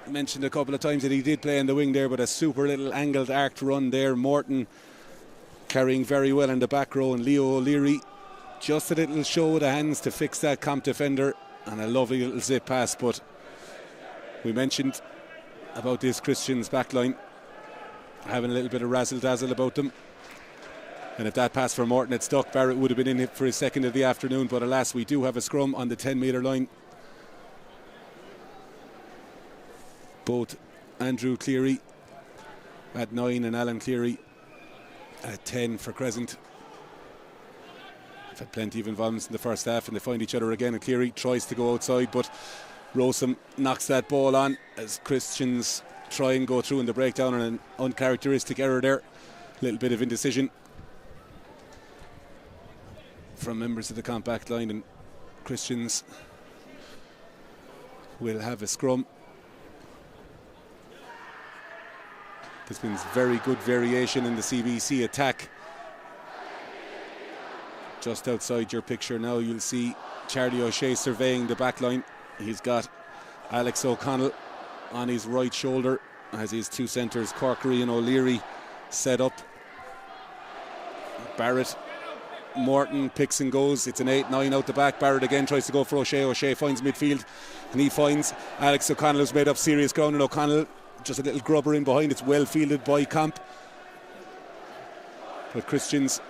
Mentioned a couple of times that he did play in the wing there, but a super little angled arced run there. Morton carrying very well in the back row, and Leo O'Leary just a little show of the hands to fix that comp defender, and a lovely little zip pass. But we mentioned about this Christians backline having a little bit of razzle dazzle about them, and if that pass for Morton had stuck, Barrett would have been in it for his second of the afternoon. But alas, we do have a scrum on the 10-metre line. Both Andrew Cleary at 9 and Alan Cleary at 10 for Crescent. They've had plenty of involvements in the first half, and they find each other again, and Cleary tries to go outside, but Rossum knocks that ball on as Christians try and go through in the breakdown, and an uncharacteristic error there. A little bit of indecision from members of the compact line, and Christians will have a scrum. There's been very good variation in the CBC attack. Just outside your picture now, you'll see Charlie O'Shea surveying the back line. He's got Alex O'Connell on his right shoulder as his two centres, Corkery and O'Leary, set up. Barrett, Morton picks and goes. It's an 8-9 out the back. Barrett again tries to go for O'Shea. O'Shea finds midfield, and he finds Alex O'Connell, who's made up serious ground, and O'Connell just a little grubber in behind. It's well fielded by Camp. But Christians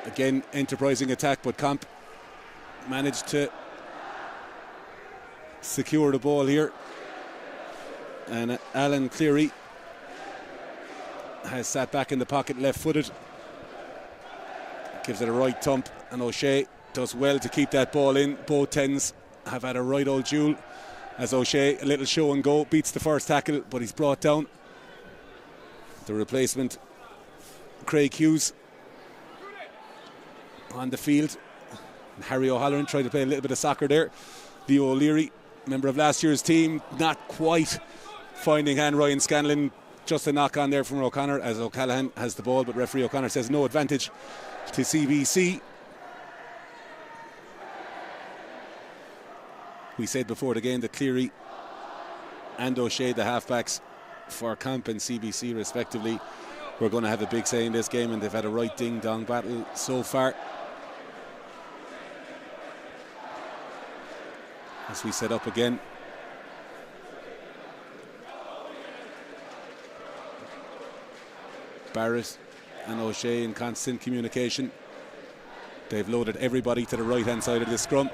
again enterprising attack, but Camp managed to secure the ball here, and Alan Cleary has sat back in the pocket left-footed, gives it a right thump, and O'Shea does well to keep that ball in. Both tens have had a right old duel as O'Shea, a little show and go, beats the first tackle, but he's brought down. The replacement, Craig Hughes, on the field. And Harry O'Halloran tried to play a little bit of soccer there. Leo O'Leary, member of last year's team, not quite finding hand. Ryan Scanlon just a knock on there from O'Connor as O'Callaghan has the ball, but referee O'Connor says no advantage to CBC. We said before the game that Cleary and O'Shea, the halfbacks for Camp and CBC respectively, were going to have a big say in this game, and they've had a right ding-dong battle so far. As we set up again. Barrett and O'Shea in constant communication. They've loaded everybody to the right-hand side of the scrum.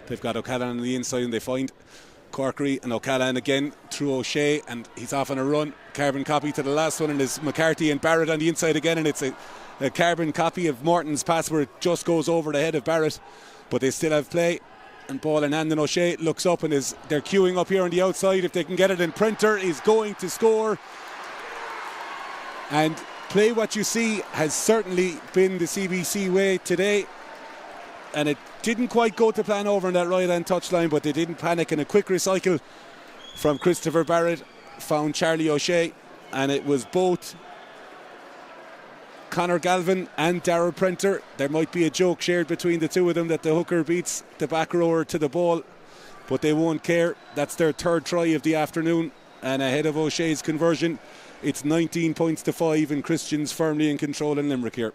They've got O'Callaghan on the inside, and they find Corkery, and O'Callaghan again through O'Shea, and he's off on a run. Carbon copy to the last one, and it's McCarthy and Barrett on the inside again, and it's a carbon copy of Morton's pass where it just goes over the head of Barrett, but they still have play. And ball in hand, and O'Shea looks up, and they're queuing up here on the outside. If they can get it in, Printer is going to score. And play what you see has certainly been the CBC way today, and it didn't quite go to plan over on that right hand touchline, but they didn't panic, and a quick recycle from Christopher Barrett found Charlie O'Shea, and it was both Conor Galvin and Darrell Printer. There might be a joke shared between the two of them that the hooker beats the back rower to the ball, but they won't care. That's their third try of the afternoon, and ahead of O'Shea's conversion, it's 19 points to 5, and Christians firmly in control in Limerick here.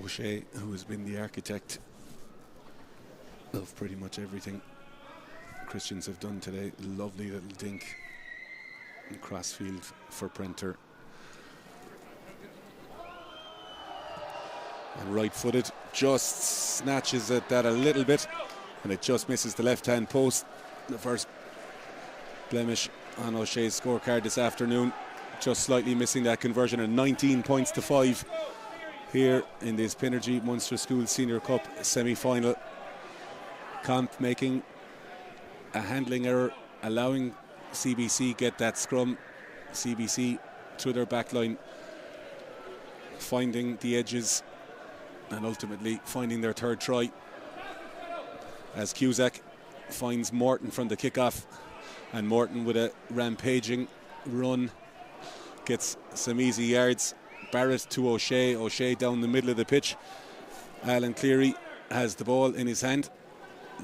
O'Shea, who has been the architect of pretty much everything Christians have done today. Lovely little dink in crossfield for Printer. And right-footed, just snatches at that a little bit, and it just misses the left-hand post. The first blemish on O'Shea's scorecard this afternoon, just slightly missing that conversion, and 19 points to 5 here in this Pinergy Munster School Senior Cup semi-final. Camp making a handling error, allowing CBC get that scrum. CBC through their back line, finding the edges and ultimately finding their third try, as Cusack finds Morton from the kickoff, and Morton with a rampaging run gets some easy yards. Barrett to O'Shea, O'Shea down the middle of the pitch. Alan Cleary has the ball in his hand.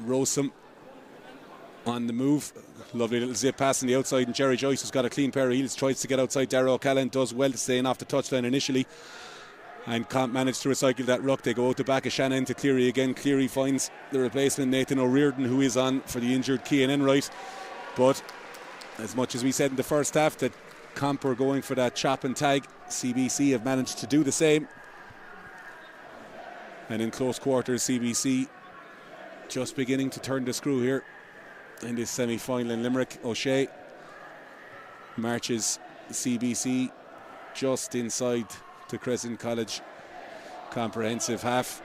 Rosum on the move, lovely little zip pass on the outside, and Jerry Joyce, who's got a clean pair of heels, tries to get outside. Darragh O'Callaghan does well to staying off the touchline initially and can't manage to recycle that ruck. They go out the back of Shannon to Cleary again. Cleary finds the replacement, Nathan O'Riordan, who is on for the injured Cian Enright. But as much as we said in the first half that Camp are going for that chop and tag, CBC have managed to do the same, and in close quarters CBC just beginning to turn the screw here in this semi-final in Limerick. O'Shea marches CBC just inside the Crescent College comprehensive half,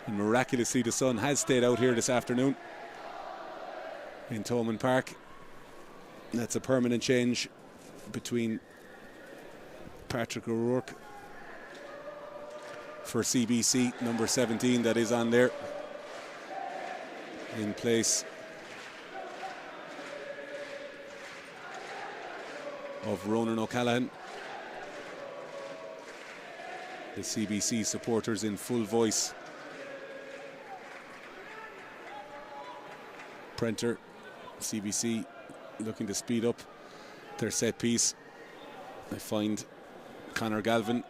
and miraculously the sun has stayed out here this afternoon in Thomond Park. That's a permanent change between Patrick O'Rourke for CBC, number 17, that is on there in place of Ronan O'Callaghan. The CBC supporters in full voice. Printer, CBC looking to speed up their set piece. They find Conor Galvin.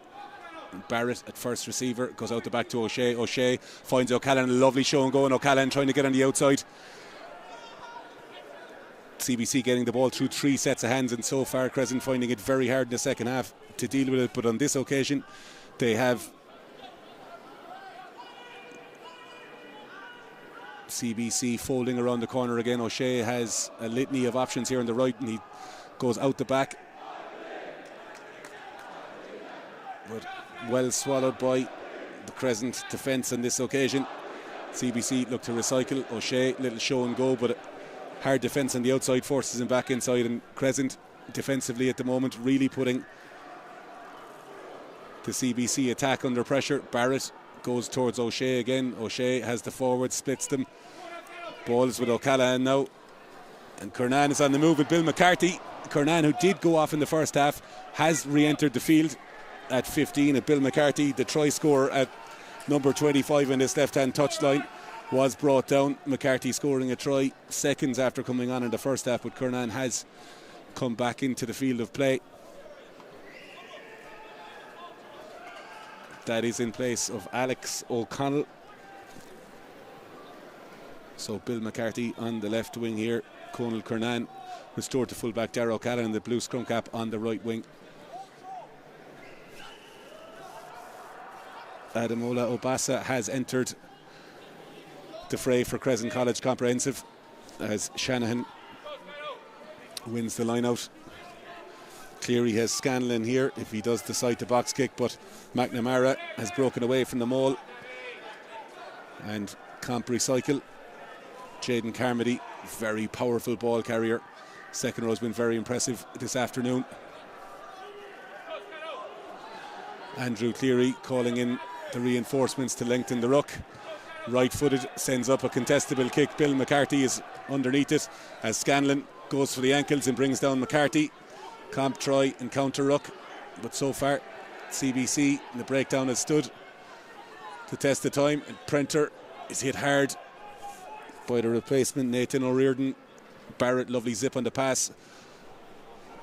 Barrett at first receiver, goes out the back to O'Shea. O'Shea finds O'Callaghan, a lovely show and go, and O'Callaghan trying to get on the outside. CBC getting the ball through 3 sets of hands, and so far Crescent finding it very hard in the second half to deal with it, but on this occasion they have. CBC folding around the corner again. O'Shea has a litany of options here on the right, and he goes out the back, but well swallowed by the Crescent defence on this occasion. CBC look to recycle. O'Shea, little show and go, but hard defence on the outside forces him back inside, and Crescent defensively at the moment really putting the CBC attack under pressure. Barrett goes towards O'Shea again. O'Shea has the forward, splits them. Balls with O'Callaghan now, and Kernan is on the move with Bill McCarthy. Kernan, who did go off in the first half, has re-entered the field at 15. At Bill McCarthy, the try scorer at number 25 in this left-hand touchline, was brought down. McCarthy scoring a try seconds after coming on in the first half, but Kernan has come back into the field of play. That is in place of Alex O'Connell. So Bill McCarthy on the left wing here. Conal Kernan restored to fullback. Darragh O'Callaghan, the blue scrum cap, on the right wing. Adamola Obasa has entered the fray for Crescent College Comprehensive as Shanahan wins the line out. Cleary has Scanlon here if he does decide to box kick, but McNamara has broken away from the maul. And Comp recycle. Jaden Carmody, very powerful ball carrier. Second row has been very impressive this afternoon. Andrew Cleary calling in the reinforcements to lengthen the ruck. Right-footed, sends up a contestable kick. Bill McCarthy is underneath it as Scanlon goes for the ankles and brings down McCarthy. Comp try and counter ruck, but so far CBC in the breakdown has stood to test the time, and Prenter is hit hard by the replacement Nathan O'Riordan. Barrett, lovely zip on the pass,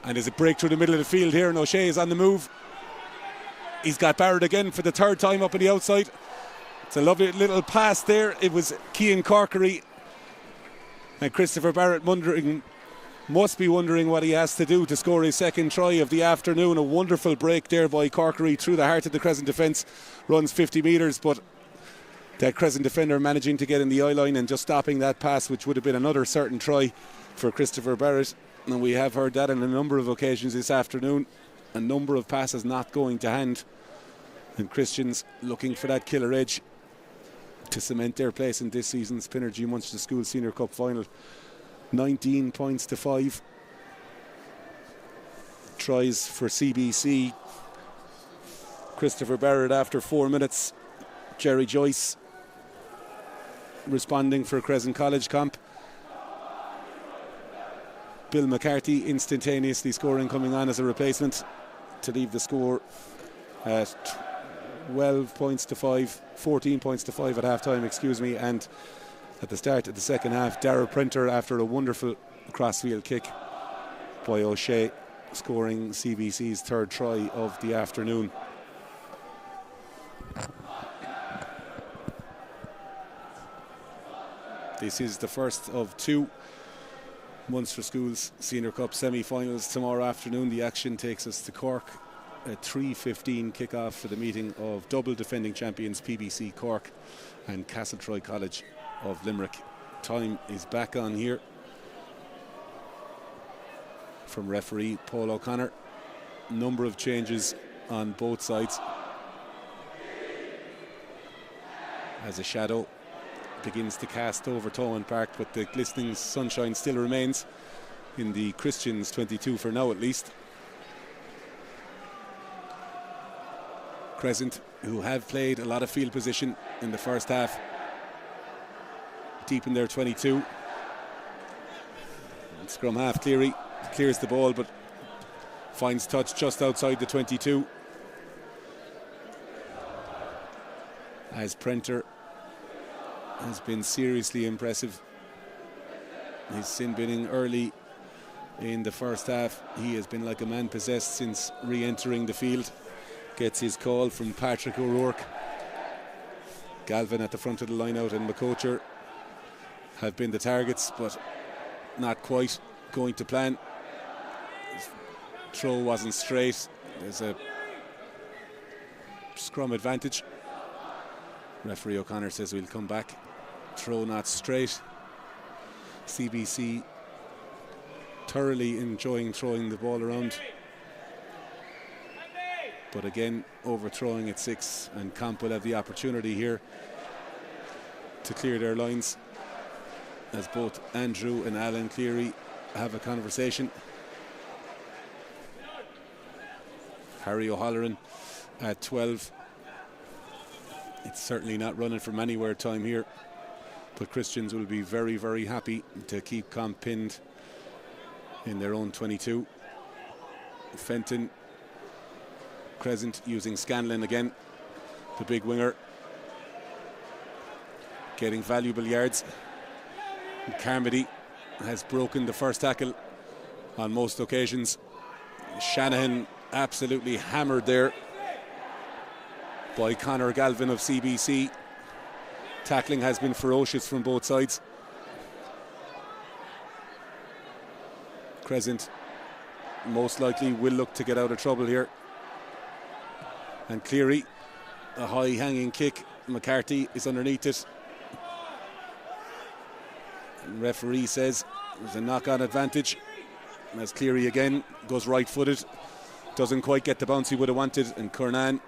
and there's a break through the middle of the field here, and O'Shea is on the move. He's got Barrett again for the third time up on the outside. It's a lovely little pass there. It was Cian Corkery, and Christopher Barrett must be wondering what he has to do to score his second try of the afternoon. A wonderful break there by Corkery through the heart of the Crescent defence. Runs 50 metres, but that Crescent defender managing to get in the eye line and just stopping that pass, which would have been another certain try for Christopher Barrett. And we have heard that on a number of occasions this afternoon. A number of passes not going to hand, and Christians looking for that killer edge to cement their place in this season's Pinergy Munster School Senior Cup final. 19 points to 5. Tries for CBC. Christopher Barrett after 4 minutes. Jerry Joyce responding for Crescent College comp. Bill McCarthy instantaneously scoring, coming on as a replacement to leave the score at 12 points to 5, 14 points to 5 at half time, and at the start of the second half, Darragh Prenter, after a wonderful crossfield kick by O'Shea, scoring CBC's third try of the afternoon. This is the first of two Munster Schools Senior Cup semi-finals. Tomorrow afternoon the action takes us to Cork. A 3:15 kickoff for the meeting of double defending champions PBC Cork and Castletroy College of Limerick. Time is back on here from referee Paul O'Connor. Number of changes on both sides as a shadow begins to cast over Thomond Park, but the glistening sunshine still remains in the Christians 22 for now at least. Crescent, who have played a lot of field position in the first half, deep in their 22. And scrum half, Cleary clears the ball but finds touch just outside the 22 as Prenter has been seriously impressive. His sin binning early in the first half. He has been like a man possessed since re-entering the field. Gets his call from Patrick O'Rourke. Galvin at the front of the line out and McCocher have been the targets, but not quite going to plan. His throw wasn't straight. There's a scrum advantage. Referee O'Connor says we'll come back. Throw not straight. CBC thoroughly enjoying throwing the ball around, but again overthrowing at 6, and Camp will have the opportunity here to clear their lines. as both Andrew and Alan Cleary have a conversation. Harry O'Halloran at 12. It's certainly not running from anywhere time here, but Christians will be very, very happy to keep Comp pinned in their own 22. Fenton, Crescent using Scanlon again, the big winger, getting valuable yards. Carmody has broken the first tackle on most occasions. Shanahan absolutely hammered there by Conor Galvin of CBC. Tackling has been ferocious from both sides. Crescent most likely will look to get out of trouble here. And Cleary, a high hanging kick. McCarthy is underneath it. And referee says there's a knock-on advantage as Cleary again goes right-footed, doesn't quite get the bounce he would have wanted, and Kernan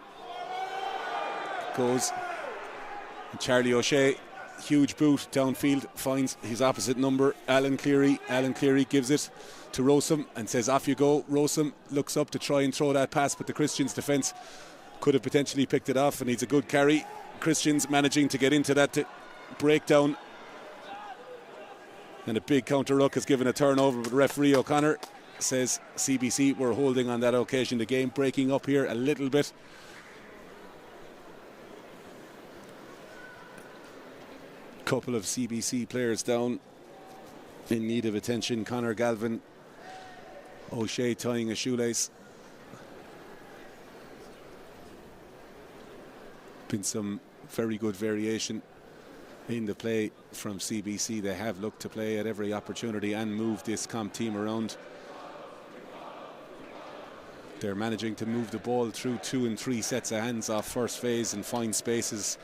goes, and Charlie O'Shea, huge boot downfield, finds his opposite number, Alan Cleary. Alan Cleary gives it to Rossum and says off you go. Rossum looks up to try and throw that pass, but the Christians defence could have potentially picked it off, and needs a good carry. Christians managing to get into that breakdown, and a big counter ruck has given a turnover, but referee O'Connor says CBC were holding on that occasion. The game breaking up here a little bit. Couple of CBC players down in need of attention. Conor Galvin, O'Shea tying a shoelace. Been some very good variation in the play from CBC. They have looked to play at every opportunity and move this Comp team around. They're managing to move the ball through 2 and 3 sets of hands off first phase and find spaces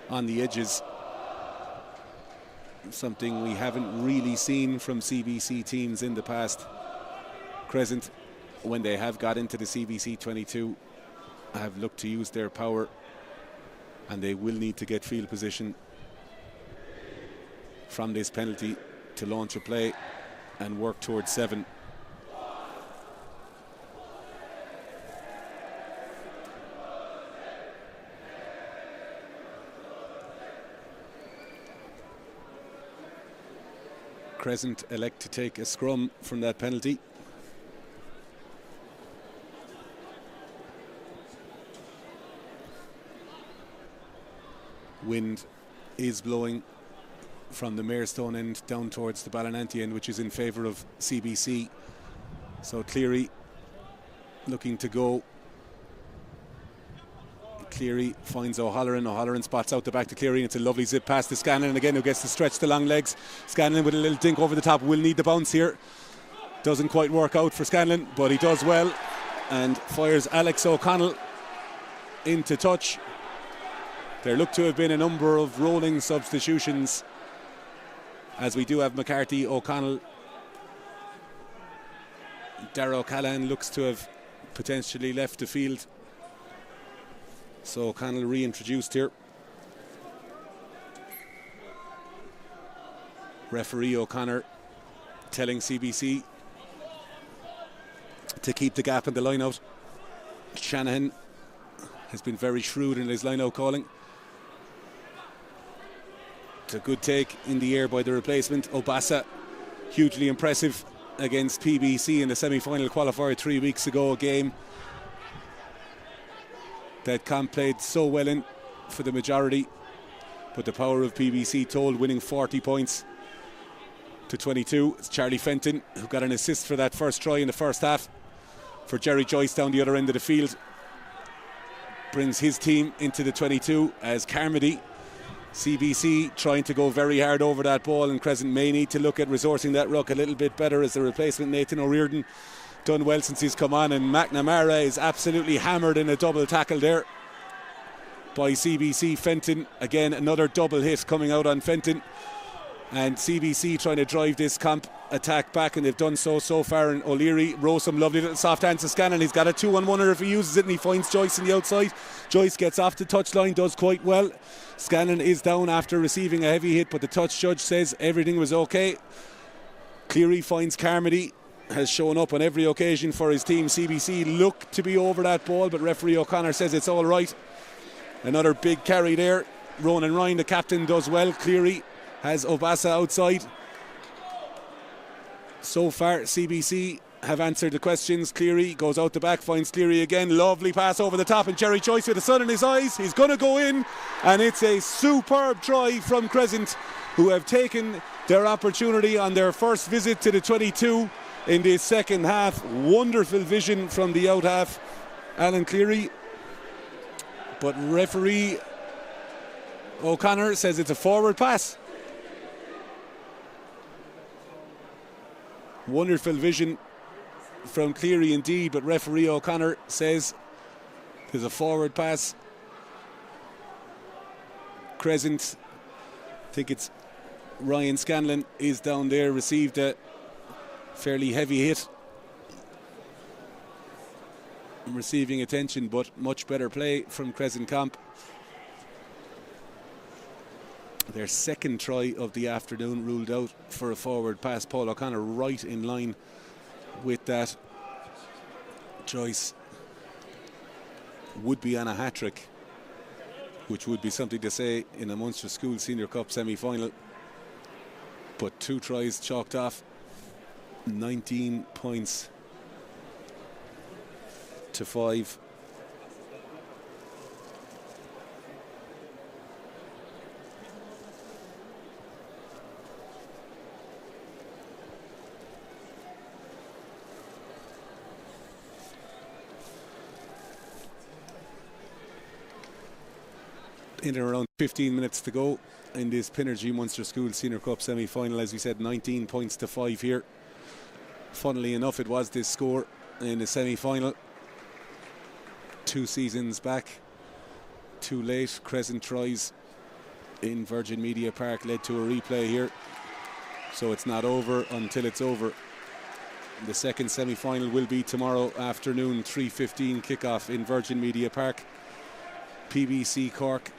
on the edges. Something we haven't really seen from CBC teams in the past. Crescent, when they have got into the CBC 22, have looked to use their power, and they will need to get field position from this penalty to launch a play and work towards 7. Crescent elect to take a scrum from that penalty. Wind is blowing from the Mayorstone end down towards the Ballinanty end, which is in favour of CBC. So Cleary looking to go. Cleary finds O'Halloran. O'Halloran spots out the back to Cleary. It's a lovely zip past to Scanlon again, who gets to stretch the long legs. Scanlon with a little dink over the top. Will need the bounce here. Doesn't quite work out for Scanlon, but he does well and fires Alex O'Connell into touch. There look to have been a number of rolling substitutions, as we do have McCarthy, O'Connell. Darrow Callan looks to have potentially left the field, so O'Connell reintroduced here. Referee O'Connor telling CBC to keep the gap in the line-out. Shanahan has been very shrewd in his line-out calling. It's a good take in the air by the replacement. Obasa, hugely impressive against PBC in the semi-final qualifier 3 weeks ago, a game that Comp played so well in for the majority, but the power of PBC told, winning 40 points to 22. It's Charlie Fenton who got an assist for that first try in the first half for Jerry Joyce down the other end of the field. Brings his team into the 22 as Carmody. CBC trying to go very hard over that ball, and Crescent may need to look at resourcing that ruck a little bit better as the replacement Nathan O'Riordan done well since he's come on, and McNamara is absolutely hammered in a double tackle there by CBC. Fenton, again another double hit coming out on Fenton, and CBC trying to drive this Comp attack back, and they've done so far. And O'Leary, Rossum, lovely little soft hands to Scanlon. He's got a 2-on-1er if he uses it, and he finds Joyce on the outside. Joyce gets off the touchline, does quite well. Scanlon is down after receiving a heavy hit, but the touch judge says everything was okay. Cleary finds Carmody, has shown up on every occasion for his team. CBC look to be over that ball, but referee O'Connor says it's all right. Another big carry there. Ronan Ryan, the captain, does well. Cleary has Obasa outside. So far, CBC have answered the questions. Cleary goes out the back, finds Cleary again. Lovely pass over the top, and Jerry Joyce with the sun in his eyes. He's going to go in, and it's a superb try from Crescent, who have taken their opportunity on their first visit to the 22 in the second half. Wonderful vision from the out half, Alan Cleary. But referee O'Connor says it's a forward pass. Wonderful vision from Cleary indeed, but referee O'Connor says there's a forward pass. Crescent, I think it's Ryan Scanlon, is down there, received a fairly heavy hit. Receiving attention, but much better play from Crescent Camp. Their second try of the afternoon ruled out for a forward pass. Paul O'Connor right in line with that. Joyce would be on a hat-trick, which would be something to say in a Munster School Senior Cup semi-final. But 2 tries chalked off. 19 points to 5. In and around 15 minutes to go in this Pinergy Munster School Senior Cup semi-final. As we said, 19 points to 5 here. Funnily enough, it was this score in the semi-final 2 seasons back. Too late. Crescent tries in Virgin Media Park led to a replay here, so it's not over until it's over. The second semi-final will be tomorrow afternoon, 3:15 kickoff in Virgin Media Park. PBC Cork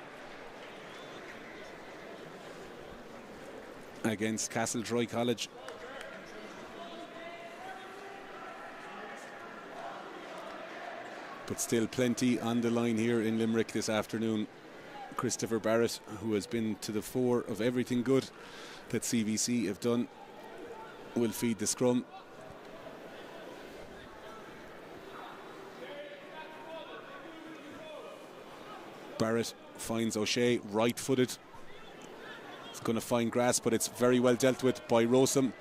against Castletroy College. But still plenty on the line here in Limerick this afternoon. Christopher Barrett, who has been to the fore of everything good that CBC have done, will feed the scrum. Barrett finds O'Shea right-footed. It's going to find grass, but it's very well dealt with by Rossum.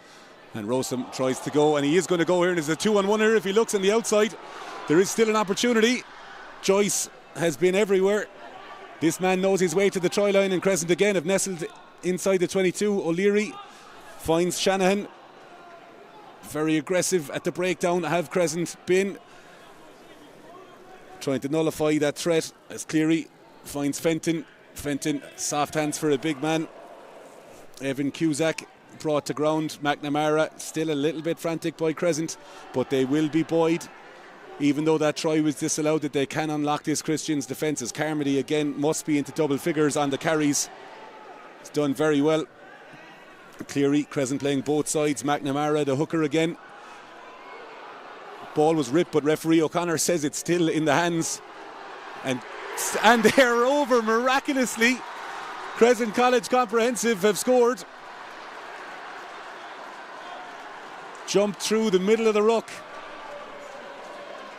And Rossum tries to go, and he is going to go here, and there's a 2-on-1 here. If he looks on the outside, there is still an opportunity. Joyce has been everywhere. This man knows his way to the try line, and Crescent again have nestled inside the 22. O'Leary finds Shanahan. Very aggressive at the breakdown have Crescent been. Trying to nullify that threat as Cleary finds Fenton. Fenton, soft hands for a big man. Evan Cusack brought to ground. McNamara still a little bit frantic by Crescent, but they will be buoyed, even though that try was disallowed, that they can unlock this Christians defence, as Carmody again must be into double figures on the carries. It's done very well. Cleary, Crescent playing both sides. McNamara, the hooker again. Ball was ripped, but referee O'Connor says it's still in the hands. And they're over miraculously. Crescent College Comprehensive have scored. Jumped through the middle of the ruck.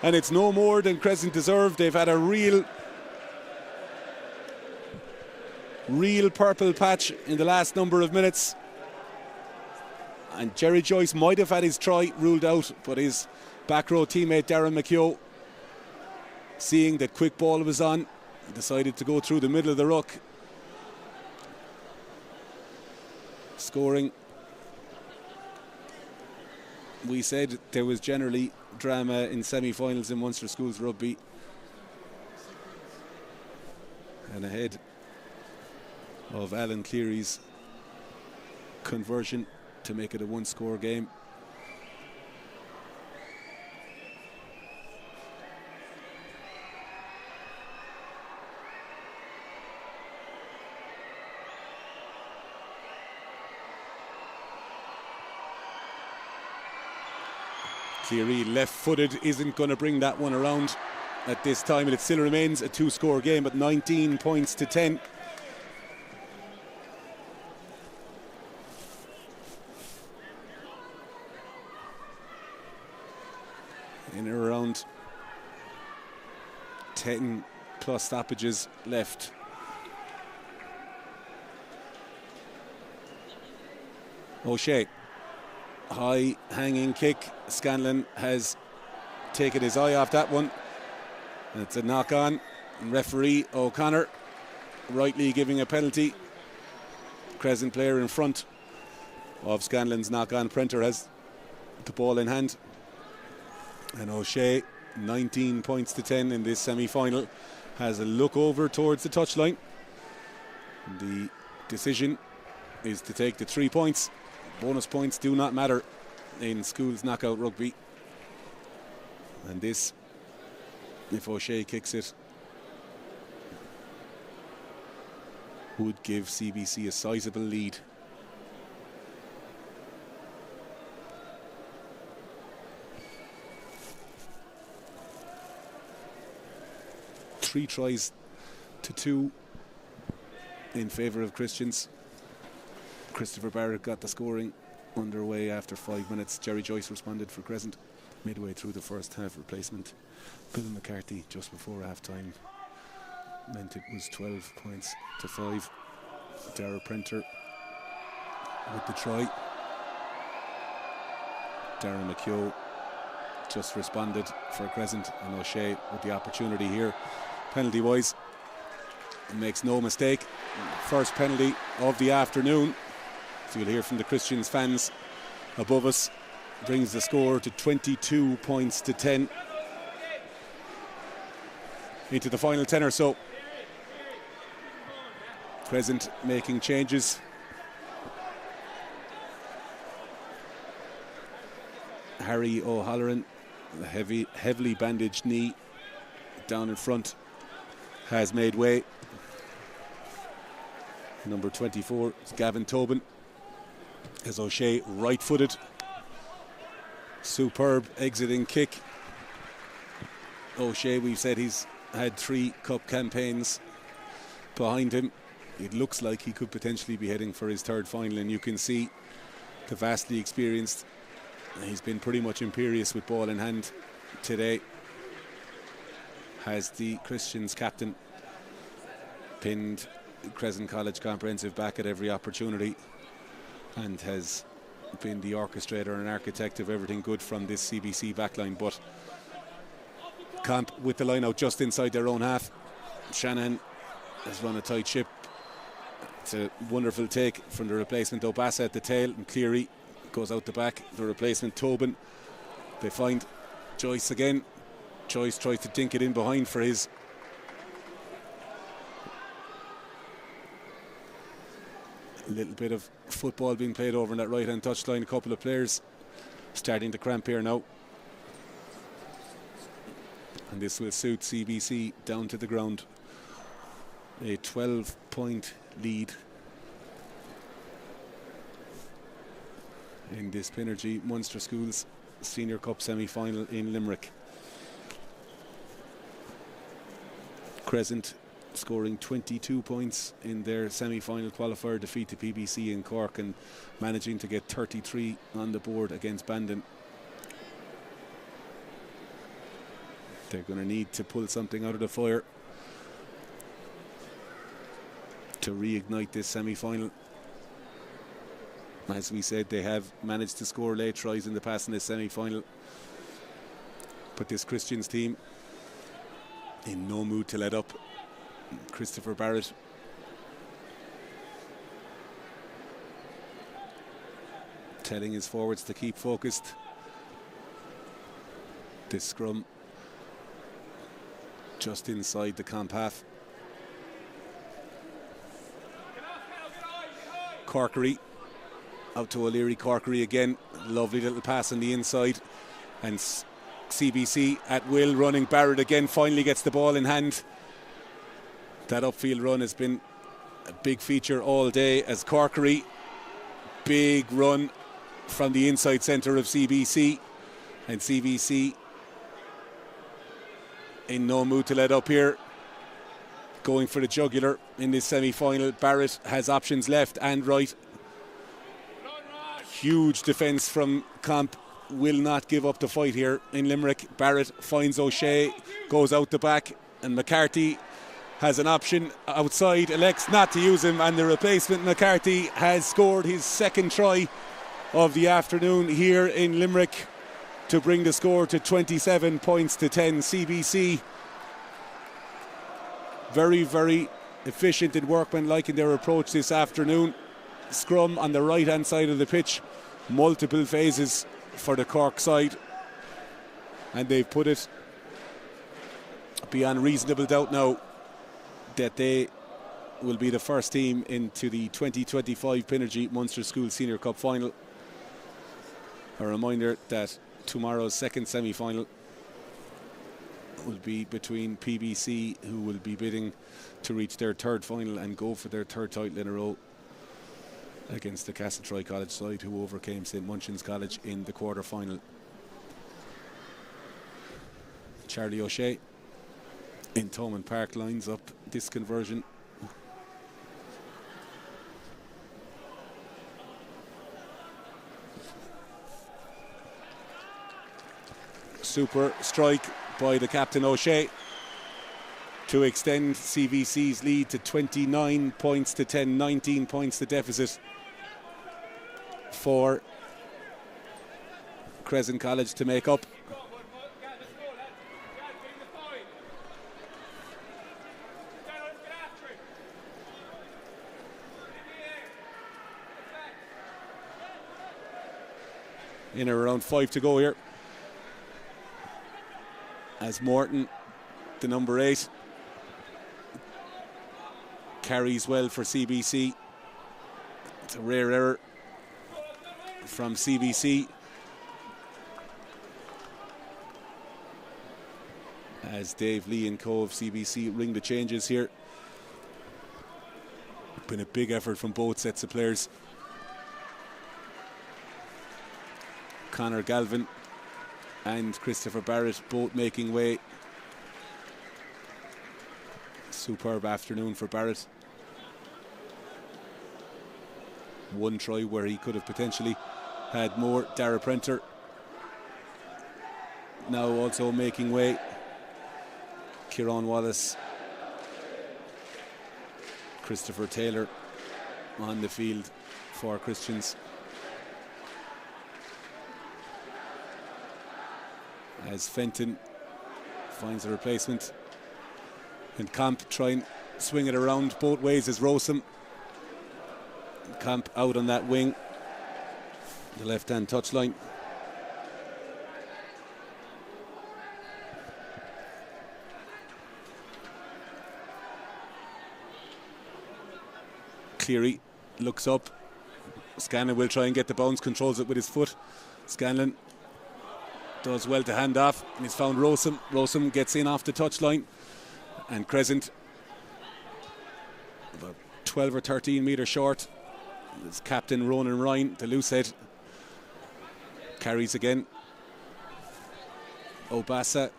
And it's no more than Crescent deserved. They've had a real purple patch in the last number of minutes. And Jerry Joyce might have had his try ruled out, but his back row teammate Darren McKeough, seeing that quick ball was on, decided to go through the middle of the ruck. Scoring. We said there was generally drama in semi-finals in Munster Schools Rugby. And ahead of Alan Cleary's conversion to make it a one-score game. Cleary, left-footed, isn't going to bring that one around at this time, and it still remains a two-score game at 19 points to 10. In around 10 plus stoppages left. O'Shea, high hanging kick. Scanlon has taken his eye off that one. It's a knock on. Referee O'Connor rightly giving a penalty. Crescent player in front of Scanlon's knock on. Prenter has the ball in hand. And O'Shea, 19 points to 10 in this semi-final, has a look over towards the touchline. The decision is to take the 3 points. Bonus points do not matter in schools knockout rugby. And this, if O'Shea kicks it, would give CBC a sizable lead. Three tries to 2 in favour of Christians. Christopher Barrett got the scoring underway after 5 minutes. Jerry Joyce responded for Crescent midway through the first half. Replacement Bill McCarthy just before half time meant it was 12 points to 5. Dara Prenter with the try. Darren McHugh just responded for Crescent, and O'Shea with the opportunity here. Penalty wise, makes no mistake. First penalty of the afternoon. So you'll hear from the Christians fans above us. Brings the score to 22 points to 10. Into the final 10 or so. Crescent making changes. Harry O'Halloran, a heavily bandaged knee down in front, has made way. Number 24 is Gavin Tobin. As O'Shea right-footed. Superb exiting kick. O'Shea, we've said he's had 3 cup campaigns behind him. It looks like he could potentially be heading for his 3rd final, and you can see the vastly experienced. He's been pretty much imperious with ball in hand today. Has the Christians captain pinned Crescent College Comprehensive back at every opportunity, and has been the orchestrator and architect of everything good from this CBC backline. But Camp with the line out just inside their own half. Shanahan has run a tight ship. It's a wonderful take from the replacement Obasa at the tail, and Cleary goes out the back. The replacement Tobin. They find Joyce again. Joyce tries to dink it in behind for his a little bit of football being played over in that right hand touchline. A couple of players starting to cramp here now, and this will suit CBC down to the ground. A 12-point lead in this Pinergy Munster Schools Senior Cup semi-final in Limerick. Crescent scoring 22 points in their semi-final qualifier defeat to PBC in Cork, and managing to get 33 on the board against Bandon. They're going to need to pull something out of the fire to reignite this semi-final. As we said, they have managed to score late tries in the past in this semi-final, but this Christians team in no mood to let up. Christopher Barrett telling his forwards to keep focused. This scrum just inside the camp half. Corkery Out to O'Leary, Corkery again. Lovely little pass on the inside. And CBC at will running. Barrett again finally gets the ball in hand. That upfield run has been a big feature all day as Corkery. Big run from the inside centre of CBC. And CBC in no mood to let up here. Going for the jugular in this semi-final. Barrett has options left and right. Huge defence from Camp. Will not give up the fight here in Limerick. Barrett finds O'Shea, goes out the back, and McCarthy has an option outside, elects not to use him, and the replacement McCarthy has scored his second try of the afternoon here in Limerick to bring the score to 27 points to 10. CBC very, very efficient and workmanlike in their approach this afternoon. Scrum on the right hand side of the pitch, multiple phases for the Cork side, and they've put it beyond reasonable doubt now that they will be the first team into the 2025 Pinergy Munster School Senior Cup final. A reminder that tomorrow's second semi-final will be between PBC, who will be bidding to reach their third final and go for their third title in a row, against the Crescent College side, who overcame St Munchin's College in the quarter-final. Charlie O'Shea in Thomond Park lines up this conversion. Super strike by the captain O'Shea to extend CBC's lead to 29 points to 10, 19 points the deficit for Crescent College to make up. In around 5 to go here, as Morton, the number 8, carries well for CBC. It's a rare error from CBC as Dave Lee and co of CBC ring the changes here. Been a big effort from both sets of players. Conor Galvin and Christopher Barrett both making way. Superb afternoon for Barrett. One try where he could have potentially had more. Dara Prenter now also making way. Kieran Wallace, Christopher Taylor on the field for Christians, as Fenton finds a replacement, and Camp try and swing it around both ways as Rossum. Camp out on that wing, the left hand touchline. Cleary looks up. Scanlon will try and get the bounce, controls it with his foot. Scanlon does well to hand off, and he's found Rossum. Rossum gets in off the touchline, and Crescent about 12 or 13 metres short. It's captain Ronan Ryan, the loose head, carries again. Obasa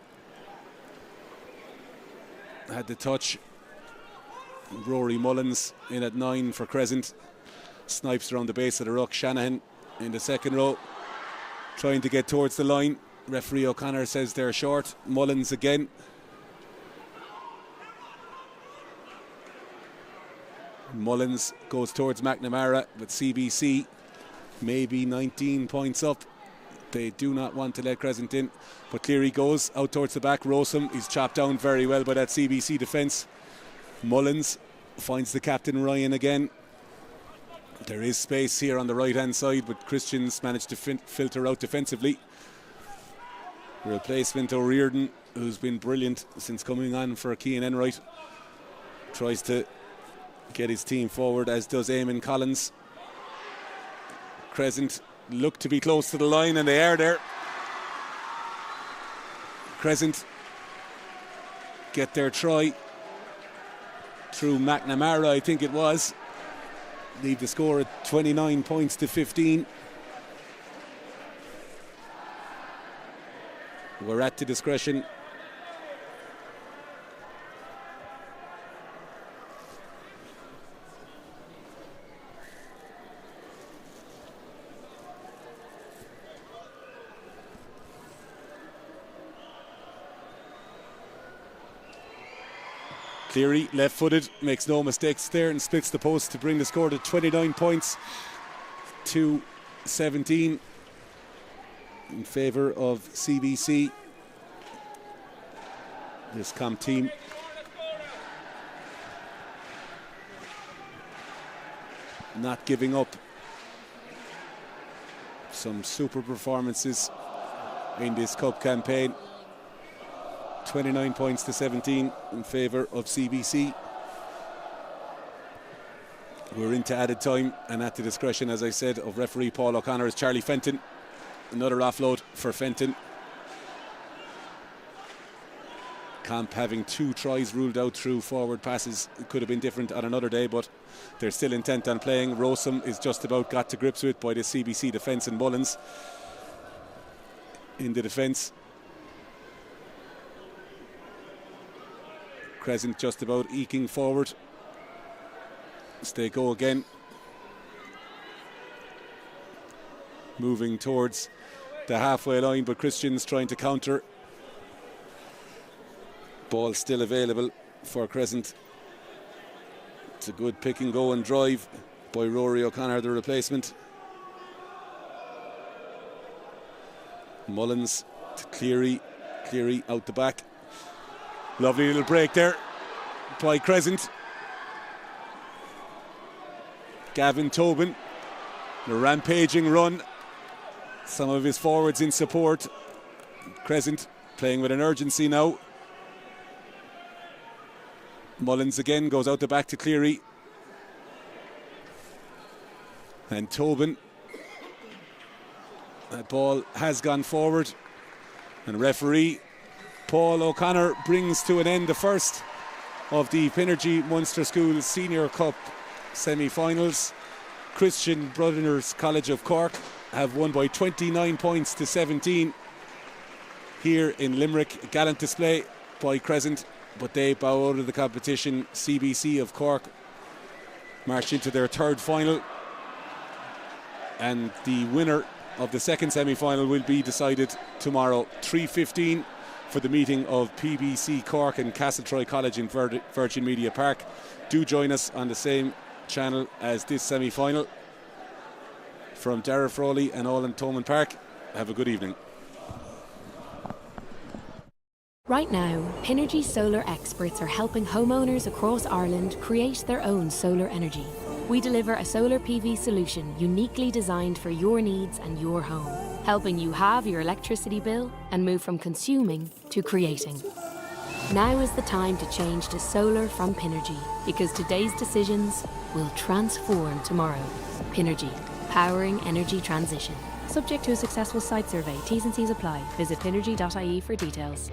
had the touch. Rory Mullins in at 9 for Crescent. Snipes around the base of the ruck. Shanahan in the second row, trying to get towards the line. Referee O'Connor says they're short. Mullins again. Mullins goes towards McNamara, but CBC maybe 19 points up. They do not want to let Crescent in, but Cleary goes out towards the back. Rossum, he's chopped down very well by that CBC defence. Mullins finds the captain Ryan again. There is space here on the right hand side, but Christians managed to filter out defensively. Replacement O'Riordan, who's been brilliant since coming on for Cian Enright, tries to get his team forward, as does Eamon Collins. Crescent look to be close to the line, and they are there. Crescent get their try through McNamara, I think it was. Leave the score at 29 points to 15. We're at the discretion. Cleary, left-footed, makes no mistakes there and splits the post to bring the score to 29 points to 17 in favour of CBC. This comp team not giving up. Some super performances in this cup campaign. 29 points to 17 in favour of CBC. We're into added time, and at the discretion, as I said, of referee Paul O'Connor is Charlie Fenton. Another offload for Fenton. Camp having 2 tries ruled out through forward passes. It could have been different on another day, but they're still intent on playing. Rossum is just about got to grips with by the CBC defence, and Mullins in the defence. Crescent just about eking forward. As they go again. Moving towards the halfway line, but Christian's trying to counter. Ball still available for Crescent. It's a good pick and go and drive by Rory O'Connor, the replacement. Mullins to Cleary. Cleary out the back. Lovely little break there by Crescent. Gavin Tobin, the rampaging run. Some of his forwards in support. Crescent playing with an urgency now. Mullins again goes out the back to Cleary. And Tobin. That ball has gone forward. And referee Paul O'Connor brings to an end the first of the Pinergy Munster School Senior Cup semi-finals. Christian Brothers College of Cork have won by 29 points to 17 here in Limerick. A gallant display by Crescent, but they bow out of the competition. CBC of Cork march into their 3rd final, and the winner of the 2nd semi-final will be decided tomorrow, 3:15, for the meeting of PBC Cork and Castletroy College in Virgin Media Park. Do join us on the same channel as this semi-final. From Dara Frawley and all in Thomond Park, have a good evening. Right now, Pinergy solar experts are helping homeowners across Ireland create their own solar energy. We deliver a solar PV solution uniquely designed for your needs and your home, helping you halve your electricity bill and move from consuming to creating. Now is the time to change to solar from Pinergy, because today's decisions will transform tomorrow. Pinergy, powering energy transition. Subject to a successful site survey. T's and C's apply. Visit pinergy.ie for details.